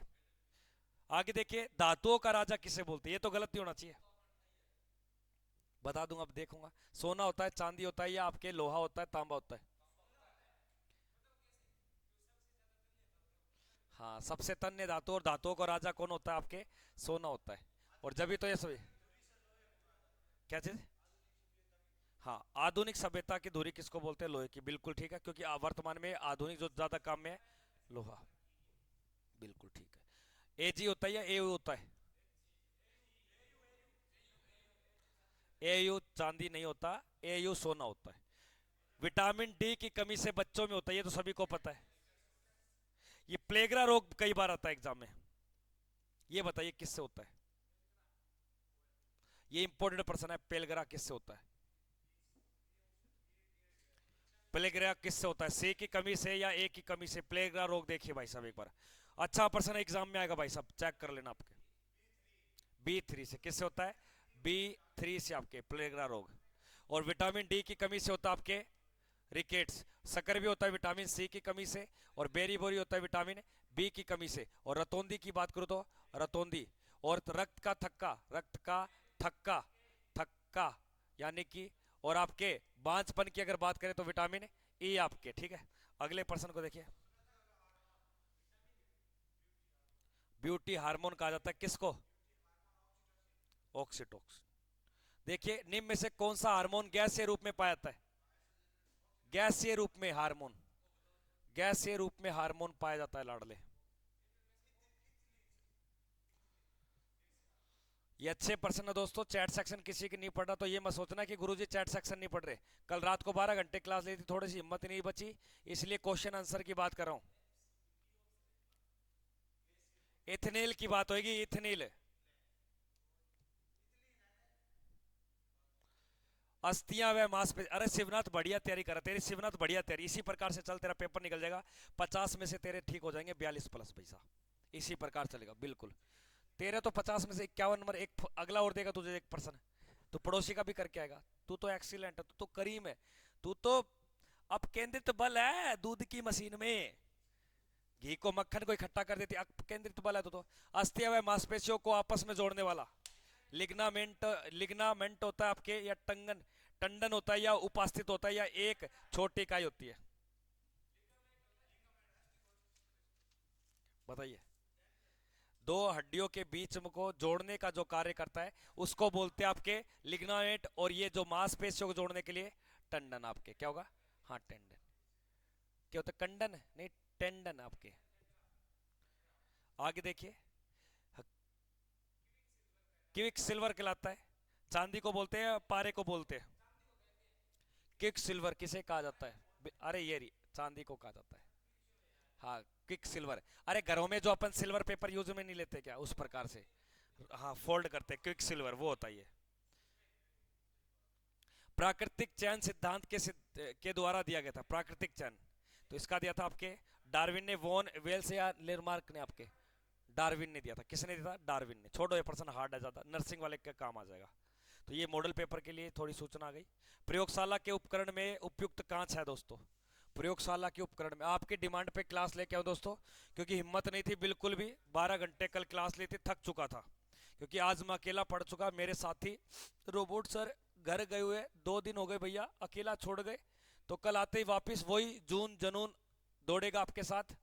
आगे देखिए, धातुओं का राजा किसे बोलते हैं? ये तो गलत नहीं होना चाहिए, बता दूंगा, अब देखूंगा। सोना होता है, चांदी होता है, या आपके लोहा होता है, तांबा होता है? हाँ, सबसे तन्य धातु और धातुओं का राजा कौन होता है आपके? सोना होता है। और जब भी तो ये सभी, क्या चीज? हाँ, आधुनिक सभ्यता की धुरी किसको बोलते हैं? लोहे की, बिल्कुल ठीक है, क्योंकि वर्तमान में आधुनिक जो ज्यादा काम में है, लोहा, बिल्कुल ठीक है। एजी होता है या एयू होता है? एयू चांदी नहीं होता, एयू सोना होता है। विटामिन डी की कमी से बच्चों में होता है, ये तो सभी को पता है। ये प्लेगरा रोग कई बार आता है एग्जाम में, ये बताइए किससे होता है? ये इंपॉर्टेंट प्रश्न है, पेलग्रा किससे होता है? प्लेगरा किससे होता है? सी की कमी से या ए की कमी से? प्लेगरा रोग देखिए भाई साहब एक बार, अच्छा प्रश्न एग्जाम में आएगा भाई साहब, चेक कर लेना आपके। B3 से किससे होता है? B3 से आपके प्लेगरा रोग। और विटामिन डी की कमी से होता है आपके रिकेट्स। शक्कर भी होता है विटामिन सी की कमी से। और बेरी बोरी होता है विटामिन बी की कमी से। और रतौंदी की बात करूं तो रतौंदी। और रक्त का थक्का, रक्त का थक्का, थक्का यानी कि, और आपके बांझपन की अगर बात करें तो विटामिन ई आपके, ठीक है। अगले प्रश्न को देखिए, ब्यूटी हार्मोन कहा जाता है किसको? ऑक्सीटोक्स। देखिए, निम्न में से कौन सा हार्मोन गैसीय रूप में पाया जाता है? गैसीय रूप में हार्मोन, गैसीय रूप में हार्मोन पाया जाता है लाडले। ये अच्छे प्रश्न है दोस्तों। चैट सेक्शन किसी की नहीं पढ़ रहा तो ये मत सोचना कि गुरुजी चैट सेक्शन नहीं पढ़ रहे। कल रात को 12 घंटे क्लास ली थी, थोड़ी सी हिम्मत नहीं बची, इसलिए क्वेश्चन आंसर की बात कर रहा हूं। इथेनिल की बात होगी, इथेनिल। अस्थियां व मांसपेशी। अरे शिवनाथ बढ़िया तैयारी करा तेरी, शिवनाथ बढ़िया तैयारी, इसी प्रकार से चल, तेरा पेपर निकल जाएगा। 50 में से तेरे ठीक हो जाएंगे 42 प्लस पैसा, इसी प्रकार चलेगा बिल्कुल। तेरे तो 50 में से 51 नंबर, एक अगला और देगा तुझे 1%। तो पड़ोसी का भी करके आएगा। तू तो एक्सीलेंट है, तू तो करीम है, तू तो अपकेंद्रित बल है दूध की मशीन में। घी को मक्खन को इकट्ठा कर देती, अपकेंद्रित बल है तो अस्थियां व मांसपेशियों को आपस में जोड़ने वाला लिग्नामेंट। लिग्नामेंट होता है आपके, या टंगन, टंडन होता है, या उपास्थित होता है, या एक छोटी इकाई होती है? बताइए। दो हड्डियों के बीच को जोड़ने का जो कार्य करता है उसको बोलते हैं आपके लिग्नामेंट। और ये जो मांसपेशियों को जोड़ने के लिए टंडन आपके, क्या होगा? हाँ, टेंडन। क्या होता है? कंडन नहीं, टेंडन आपके। आगे देखिए, क्विक सिल्वर कहलाता है। चांदी को बोलते हैं, पारे को बोलते हैं? क्विक सिल्वर किसे कहा जाता है? अरे ये चांदी को कहा जाता है। हाँ, क्विक सिल्वर। अरे घरों में जो अपन सिल्वर पेपर यूज में नहीं लेते क्या, उस प्रकार से, हाँ, फोल्ड करते हैं, क्विक सिल्वर वो होता है ये। प्राकृतिक चयन सिद्धांत के द्वारा दिया गया था, प्राकृतिक चयन। तो इसका दिया था आपके डार्विन ने, वॉन वेल्स या लेरमार्क ने? आपके डार्विन ने दिया था। किसने दिया था? डार्विन ने। छोड़ो, ये पर्सन हार्ड है ज्यादा, नर्सिंग वाले के काम आ जाएगा। तो ये मॉडल पेपर के लिए थोड़ी सूचना आ गई। प्रयोगशाला के उपकरण में उपयुक्त कांच है दोस्तों। प्रयोगशाला के उपकरण में आपकी डिमांड पे क्लास लेके आओ दोस्तों, क्योंकि हिम्मत नहीं थी बिल्कुल भी। 12 घंटे कल क्लास ली थी, थक चुका था, क्योंकि आज मैं अकेला पढ़ चुका। मेरे साथी रोबोट सर घर गए हुए 2 दिन हो गए भैया, अकेला छोड़ गए। तो कल आते ही वापिस वही जून जनून दौड़ेगा आपके साथ।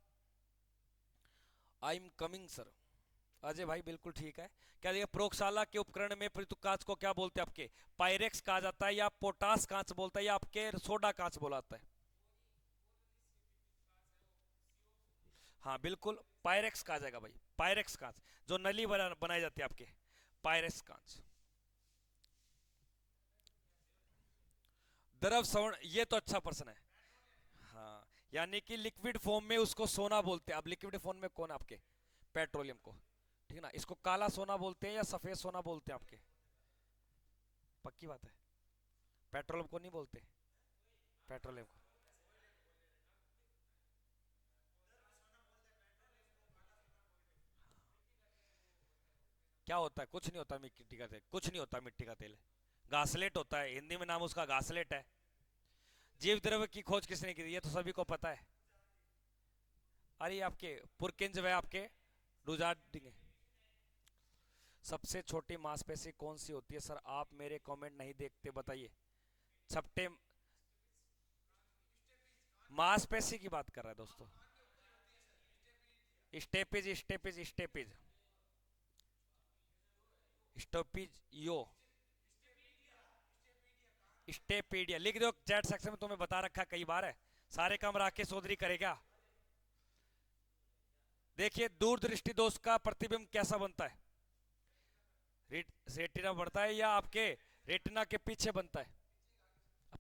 I am coming sir. Ajay भाई बिल्कुल ठीक है। क्या देखिए, प्रयोगशाला के उपकरण में प्रयुक्त कांच को क्या बोलते हैं आपके? पायरेक्स कहा जाता है, या पोटास कांच बोलता है, या आपके सोडा कांच बोला जाता है? हाँ बिल्कुल, पायरेक्स कहा जाएगा भाई, पायरेक्स कांच, जो नली बनाई जाती है आपके, पायरेक्स कांच। द्रव स्वर्ण, ये तो अच्छा प्रश्न है। हाँ, यानी कि लिक्विड फॉर्म में उसको सोना बोलते हैं। अब लिक्विड फॉर्म में कौन आपके, पेट्रोलियम को, ठीक है ना, इसको काला सोना बोलते हैं या सफेद सोना बोलते हैं आपके, पक्की बात है, पेट्रोलियम को नहीं बोलते, पेट्रोलियम को। क्या होता है, कुछ नहीं होता मिट्टी का तेल, कुछ नहीं होता मिट्टी का तेल, घासलेट होता है, हिंदी में नाम उसका घासलेट है। जीव द्रव्य की खोज किसने की थी, ये तो सभी को पता है। अरे आपके पुरकिंज व आपके रुजार्डिंग। सबसे छोटी मांसपेशी कौन सी होती है सर, आप मेरे कमेंट नहीं देखते, बताइए। छपटे, मांसपेशी की बात कर रहा है दोस्तों। स्टेपिज स्टेपिज स्टेपिज स्टोपिज यो, स्टेपीडिया लिख दो चैट सेक्शन में, तुम्हें बता रखा कई बार है, सारे काम राकेश चौधरी करेगा। देखिए, दूरदृष्टि दोष का प्रतिबिंब कैसा बनता है, रेटिना बढ़ता है या आपके रेटिना के पीछे बनता है,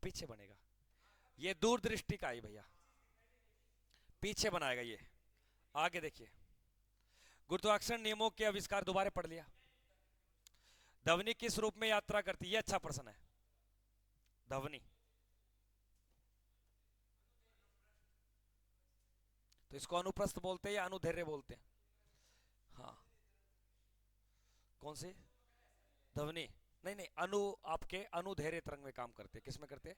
पीछे बनेगा, ये दूरदृष्टि का ही भैया, पीछे बनाएगा ये। आगे देखिए, गुरुत्वाकर्षण नियमों के आविष्कार, दोबारा पढ़ लिया। ध्वनि किस रूप में यात्रा करती है, ये अच्छा प्रश्न है। ध्वनि, तो इसको अनुप्रस्थ बोलते हैं या अनुदैर्घ्य बोलते हैं। हाँ, कौन सी ध्वनि, नहीं नहीं, आपके अनुदैर्घ्य तरंग में काम करते हैं, किस में करते हैं,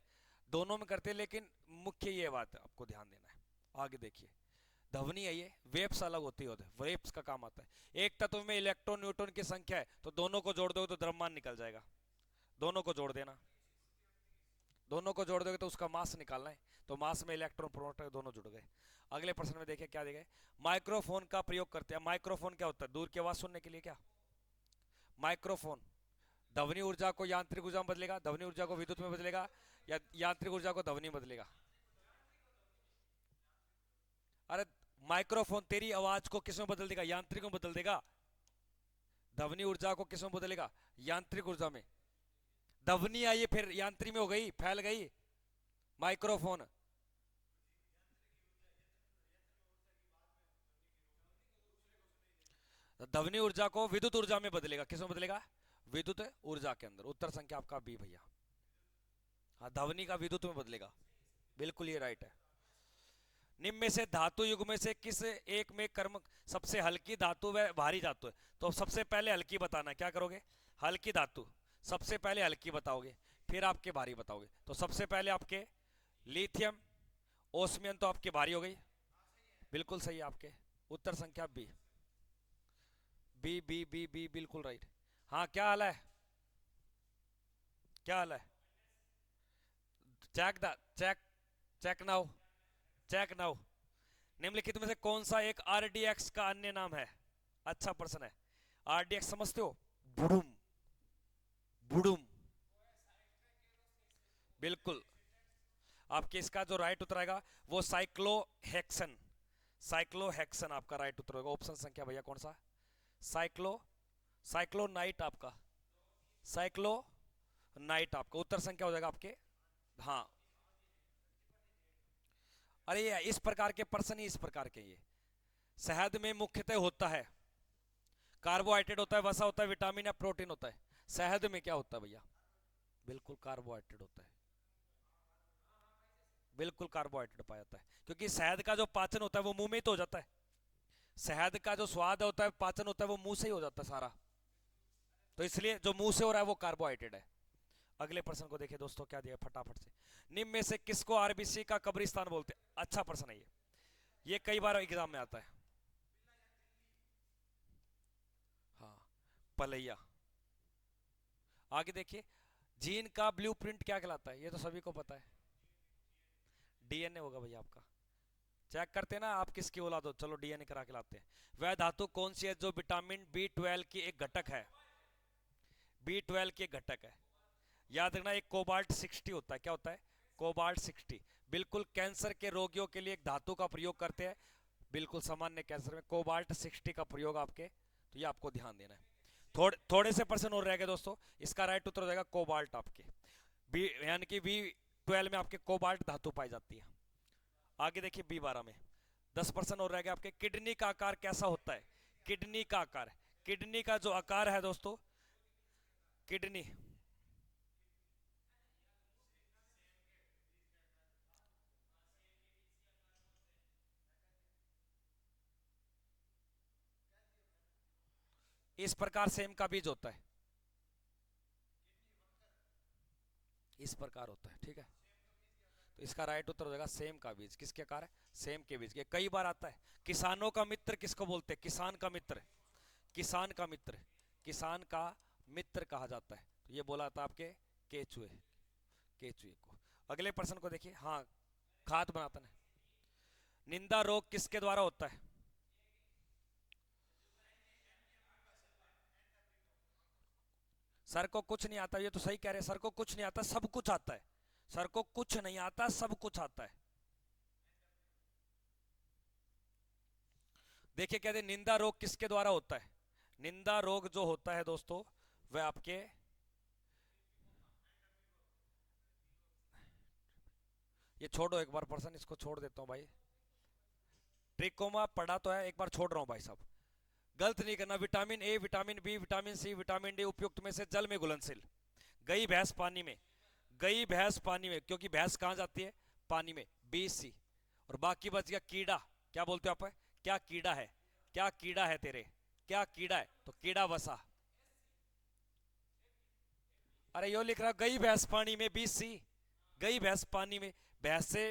दोनों में करते हैं, लेकिन मुख्य ये बात आपको ध्यान देना है। आगे देखिए, ध्वनि है ये, वेव्स अलग होती है, वेव्स का काम आता है। एक तत्व में इलेक्ट्रॉन न्यूट्रॉन की संख्या है, तो दोनों को जोड़ दोगे तो द्रव्यमान निकल जाएगा, दोनों को जोड़ देना, दोनों को जोड़ दोगे तो उसका मास निकालना है, तो मास में इलेक्ट्रॉन प्रोटॉन दोनों जुड़ गए। अगले प्रश्न में देखिए क्या देगा, माइक्रोफोन का प्रयोग करते हैं। माइक्रोफोन क्या होता है, दूर की आवाज सुनने के लिए, क्या माइक्रोफोन ध्वनि ऊर्जा को यांत्रिक ऊर्जा में बदलेगा, ध्वनि ऊर्जा को विद्युत में बदलेगा, या यांत्रिक ऊर्जा को ध्वनि में बदलेगा। अरे माइक्रोफोन तेरी आवाज को किस में बदल देगा, यांत्रिक में बदल देगा। ध्वनि ऊर्जा को किस में बदलेगा, यांत्रिक ऊर्जा में। ध्वनि आई फिर यांत्रिक में हो गई, फैल गई माइक्रोफोन। ध्वनि ऊर्जा को विद्युत ऊर्जा में बदलेगा, किस में बदलेगा, विद्युत ऊर्जा के अंदर। उत्तर संख्या आपका बी भैया, हाँ ध्वनि का विद्युत में बदलेगा, बिल्कुल ये राइट है। निम्न में से धातु युग में से किस एक में कर्म सबसे हल्की धातु व भारी धातु है, तो सबसे पहले हल्की बताना है, क्या करोगे, हल्की धातु, सबसे पहले हल्की बताओगे, फिर आपके भारी बताओगे। तो सबसे पहले आपके लिथियम, ओस्मियम तो आपके भारी हो गई, बिल्कुल सही है आपके। उत्तर संख्या B, B B B B बिल्कुल राइट। हाँ क्या हाल है, क्या हाल है, check the check, check now, check now. निम्नलिखित में से कौन सा एक आरडीएक्स का अन्य नाम है, अच्छा प्रश्न है। आरडीएक्स समझते हो, बुडुम, बुडुम, बिल्कुल। आपके इसका जो राइट उत्तर आएगा वो साइक्लोहेक्सन, साइक्लोहेक्सन आपका राइट उत्तर होगा। ऑप्शन संख्या भैया कौन सा, साइक्लो, साइक्लोनाइट आपका, साइक्लोनाइट आपका उत्तर संख्या हो जाएगा आपके। हाँ, अरे ये इस प्रकार के प्रश्न ही इस प्रकार के, ये शहद में मुख्यतः होता है, कार्बोहाइड्रेट होता है, वसा होता है, विटामिन या प्रोटीन होता है। शहद में क्या होता है भैया, बिल्कुल कार्बोहाइड्रेट होता है, बिल्कुल कार्बोहाइड्रेट पाया जाता है, क्योंकि शहद का जो पाचन होता है वो मुंह में ही तो हो जाता है। शहद का जो स्वाद होता है, पाचन होता है, वो मुंह से ही हो जाता है सारा, तो इसलिए जो मुंह से हो रहा है वो कार्बोहाइड्रेट है। अगले प्रश्न को देखिए दोस्तों, क्या दिया फटाफट से। निम्न में से किसको आरबीसी का कब्रिस्तान बोलते हैं, अच्छा प्रश्न है ये कई बार एग्जाम में आता है। हाँ, पलैया। आगे देखिए, जीन का ब्लूप्रिंट क्या कहलाता है, ये तो सभी को पता है, डीएनए होगा भैया आपका। चेक करते हैं ना आप किसकी औलाद हो, चलो डीएनए करा के लाते हैं। वह धातु कौन सी है जो विटामिन बी 12 की एक घटक है, बी 12 की एक घटक है, याद रखना एक कोबाल्ट 60 होता है, क्या होता है, कोबाल्ट 60। बिल्कुल कैंसर के रोगियों के लिए एक धातु का प्रयोग करते हैं, बिल्कुल सामान्य कैंसर में कोबाल्ट 60 का प्रयोग आपके, तो ये आपको ध्यान देना है। थोड़े से परसेंट और रह गए दोस्तों। इसका राइट उत्तर हो जाएगा कोबाल्ट आपके बी, यानी कि B12 में आपके कोबाल्ट धातु पाई जाती है। आगे देखिए B12 में 10% और रह गए आपके। किडनी का आकार कैसा होता है? किडनी का आकार, किडनी का जो आकार है दोस्तों, किडनी इस प्रकार सेम का बीज होता है, इस प्रकार होता है, ठीक है। तो इसका राइट उत्तर हो जाएगा सेम का बीज। किसके आकार है? सेम के बीज के। कई बार आता है किसानों का मित्र किसको बोलते हैं? किसान का मित्र, किसान का मित्र, किसान का मित्र कहा जाता है। तो ये बोला था आपके केचुए, केचुए को। अगले प्रश्न को देखिए। हाँ, खाद बनाता है। निंदा रोग किसके द्वारा होता है? सर को कुछ नहीं आता, ये तो सही कह रहे हैं। सर को कुछ नहीं आता, सब कुछ आता है। सर को कुछ नहीं आता, सब कुछ आता है। देखिए कहते हैं निंदा रोग किसके द्वारा होता है? निंदा रोग जो होता है दोस्तों, वह आपके, ये छोड़ो एक बार पर्सन, इसको छोड़ देता हूं भाई। ट्रिकोमा पढ़ा तो है, एक बार छोड़ रहा हूं भाई साहब। गलत नहीं करना। Vitamin A, vitamin B, vitamin C, vitamin D उपयुक्त में से जल में घुलनशील। गई भैंस पानी में, गई भैंस पानी में, क्योंकि भैंस कहां जाती है? पानी में, B C। और बाकी बच गया कीड़ा। क्या बोलते हो आप? क्या कीड़ा है? क्या कीड़ा है तेरे? क्या कीड़ा है? तो कीड़ा वसा। अरे यो लिख रहा गई भैंस पानी में, B C। गई भैंस पानी में, भैंस से,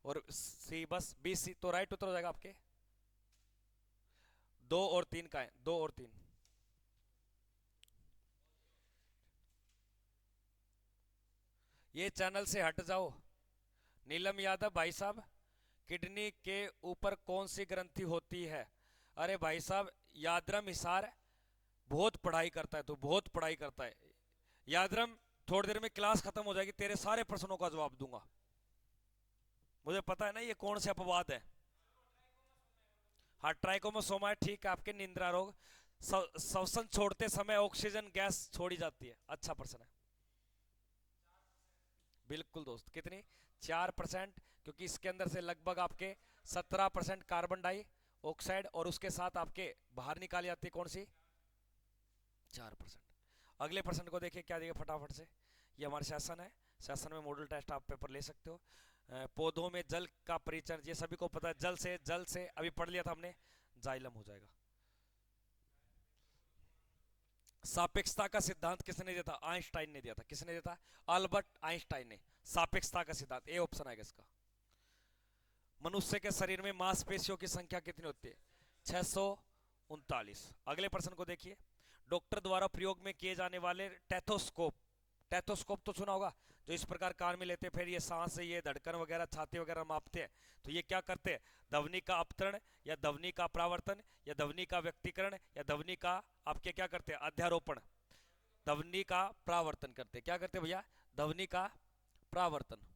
और सी, बस B C। तो राइट उत्तर हो जाएगा आपके 2 और 3 का है, 2 और 3। ये चैनल से हट जाओ। नीलम यादव भाई साहब, किडनी के ऊपर कौन सी ग्रंथि होती है? अरे भाई साहब, यादरम हिसार, बहुत पढ़ाई करता है, तो बहुत पढ़ाई करता है यादरम। थोड़ी देर में क्लास खत्म हो जाएगी, तेरे सारे प्रश्नों का जवाब दूंगा। मुझे पता है ना ये कौन से अपवाद है। हाँ, ट्राइकोमोसोमा है, ठीक है। आपके निंद्रा रोग, श्वसन छोड़ते समय ऑक्सीजन गैस छोड़ी जाती है। अच्छा प्रश्न है, बिल्कुल दोस्त। कितनी? 4%। क्योंकि इसके अंदर से लगभग आपके 17% कार्बन डाई ऑक्साइड, और उसके साथ आपके बाहर निकाली जाती है कौन सी? 4%। अगले प्रश्न को देखिए क्या दिया फटाफट से। ये हमारे सेशन है, सेशन में मॉडल टेस्ट आप पेपर ले सकते हो। पौधों में जल का परिचय, ये सभी को पता है। जल से, जल से अभी पढ़ लिया था हमने, जाइलम हो जाएगा। सापेक्षता का सिद्धांत किसने दिया था? आइंस्टाइन ने दिया था। किसने दिया था? अल्बर्ट आइंस्टाइन ने। सापेक्षता का सिद्धांत, ए ऑप्शन आएगा इसका। मनुष्य के शरीर में मांसपेशियों की संख्या कितनी होती है? 639। अगले प्रश्न को देखिए। डॉक्टर द्वारा प्रयोग में किए जाने वाले टेथोस्कोप, टेथोस्कोप तो सुना होगा, जो इस प्रकार कान में लेते हैं, फिर ये सांस, ये धड़कन वगैरह, छाती वगैरह मापते हैं। तो ये क्या करते हैं? ध्वनि का अपतरण, या ध्वनि का परावर्तन, या ध्वनि का व्यक्तीकरण, या ध्वनि का आपके क्या करते हैं? अध्यारोपण। ध्वनि का परावर्तन करते हैं। क्या करते हैं भैया? ध्वनि का परावर्तन।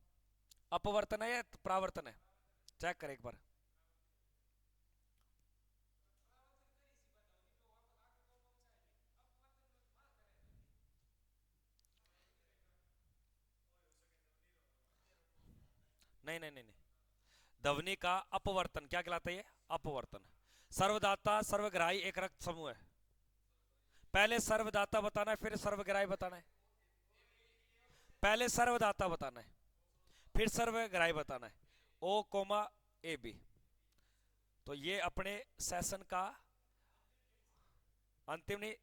अपवर्तन है या परावर्तन है? चेक करें एक बार। नहीं नहीं नहीं नहीं, ध्वनि का अपवर्तन क्या कहलाता है? ये अपवर्तन। सर्वदाता सर्वग्राही एक रक्त समूह है। पहले सर्वदाता बताना है, फिर सर्वग्राही बताना है। पहले सर्वदाता बताना है, फिर सर्वग्राही बताना है। O, A, B। तो ये अपने सेशन का अंतिम नहीं,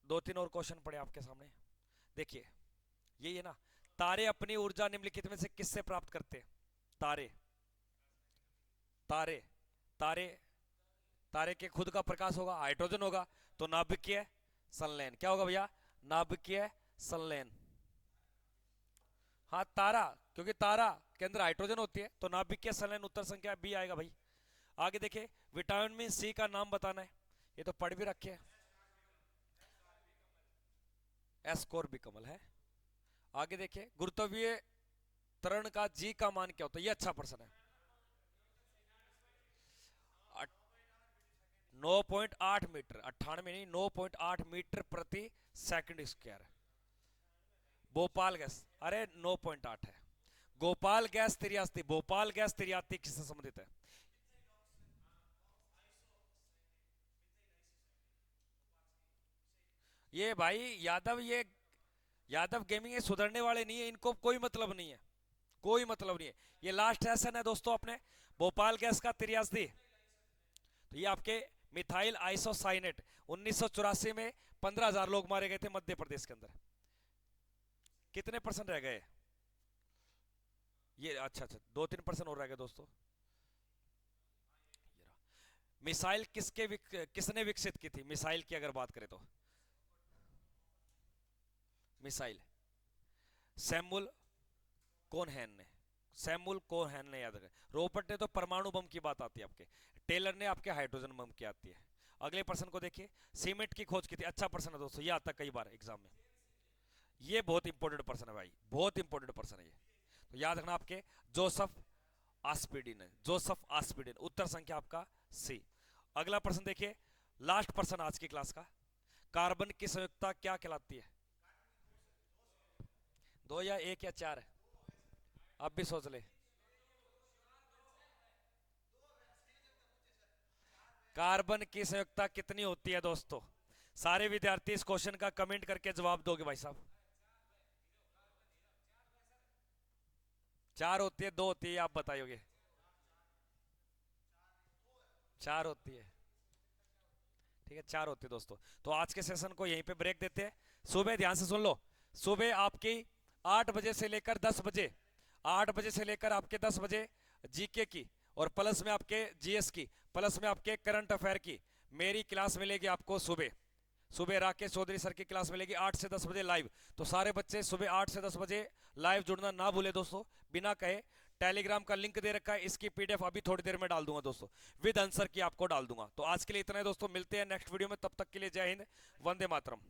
2 3 और क्वेश्चन पड़े आपके सामने। देखिए, ये ना, तारे अपनी ऊर्जा निम्नलिखित में से किससे प्राप्त करते हैं? तारे, तारे, तारे, तारे के खुद का प्रकाश होगा, हाइड्रोजन होगा, तो नाभिकीय संलयन। क्या होगा भैया? नाभिकीय संलयन। हाँ, तारा, क्योंकि तारा के अंदर हाइड्रोजन होती है, तो नाभिकीय संलयन उत्तर संख्या बी आएगा भाई। आगे देखिए, विटामिन सी का नाम बताना है। ये तो पढ़ भी रखे हैं, एस्कोर भी कमल है। आगे देखिए, गुरुत्वीय त्वरण का जी का मान क्या होता है? ये अच्छा प्रश्न है। 9.8 मीटर, 98 नहीं, 9.8 मीटर प्रति सेकंड स्क्वायर। भोपाल गैस, अरे 9.8 है। गोपाल गैस तिरियाती, भोपाल गैस तिरियाती किससे संबंधित है? ये भाई यादव, ये यादव गेमिंग ये सुधरने वाले नहीं है, इनको कोई मतलब नहीं है, कोई मतलब नहीं है। ये लास्ट सेशन है दोस्तों अपने भोपाल गैस का तिरियाती। तो ये आपके मिथाइल आइसोसाइनेट 1984 में 15,000 लोग मारे गए थे मध्य प्रदेश के अंदर। कितने परसेंट रह गए? ये अच्छा अच्छा 2-3% और रह गए दोस्तों। मिसाइल किसने विकसित की थी? मिसाइल की अगर बात करें तो मिसाइल सैमुअल कोनहैन ने, सैमुअल कोनहैन ने याद रखा। रॉबर्ट ने तो परमाणु बम की बात आती है आपके, टेलर ने आपके हाइड्रोजन बम की आती है। अगले पर्सन को देखिए, सीमेंट की खोज की थी। अच्छा पर्सन है दोस्तों, ये आता है कई बार एग्जाम में। ये बहुत इंपॉर्टेंट पर्सन है भाई, बहुत इंपॉर्टेंट पर्सन है ये, तो याद रखना आपके जोसेफ आस्पिडिन है, जोसेफ आस्पिडिन। उत्तर संख्या आपका सी। अगला प्रश्न देखिए, लास्ट पर्सन आज की क्लास का, कार्बन की संयुक्ता क्या कहलाती है? 2 या 1 या 4 है? अब भी सोच ले। कार्बन की संयुक्ता कितनी होती है दोस्तों? सारे विद्यार्थी इस क्वेश्चन का कमेंट करके जवाब दोगे भाई साहब। 4 होती है, 2 होती है, आप बताइए। 4 होती है, ठीक है 4 होती है दोस्तों। तो आज के सेशन को यहीं पे ब्रेक देते हैं। सुबह ध्यान से सुन लो, सुबह आपकी 8 बजे से लेकर 10 बजे, 8 बजे से लेकर आपके 10 बजे जीके की, और प्लस में आपके जीएस की, प्लस में आपके करंट अफेयर की मेरी क्लास मिलेगी आपको सुबह। सुबह राकेश चौधरी सर की क्लास मिलेगी 8 से 10 बजे लाइव। तो सारे बच्चे सुबह 8 से 10 बजे लाइव जुड़ना ना भूले दोस्तों। बिना कहे टेलीग्राम का लिंक दे रखा है, इसकी पीडीएफ अभी थोड़ी देर में डाल दूंगा दोस्तों, विद आंसर की आपको डाल दूंगा। तो आज के लिए इतना है दोस्तों, मिलते हैं नेक्स्ट वीडियो में, तब तक के लिए जय हिंद, वंदे मातरम।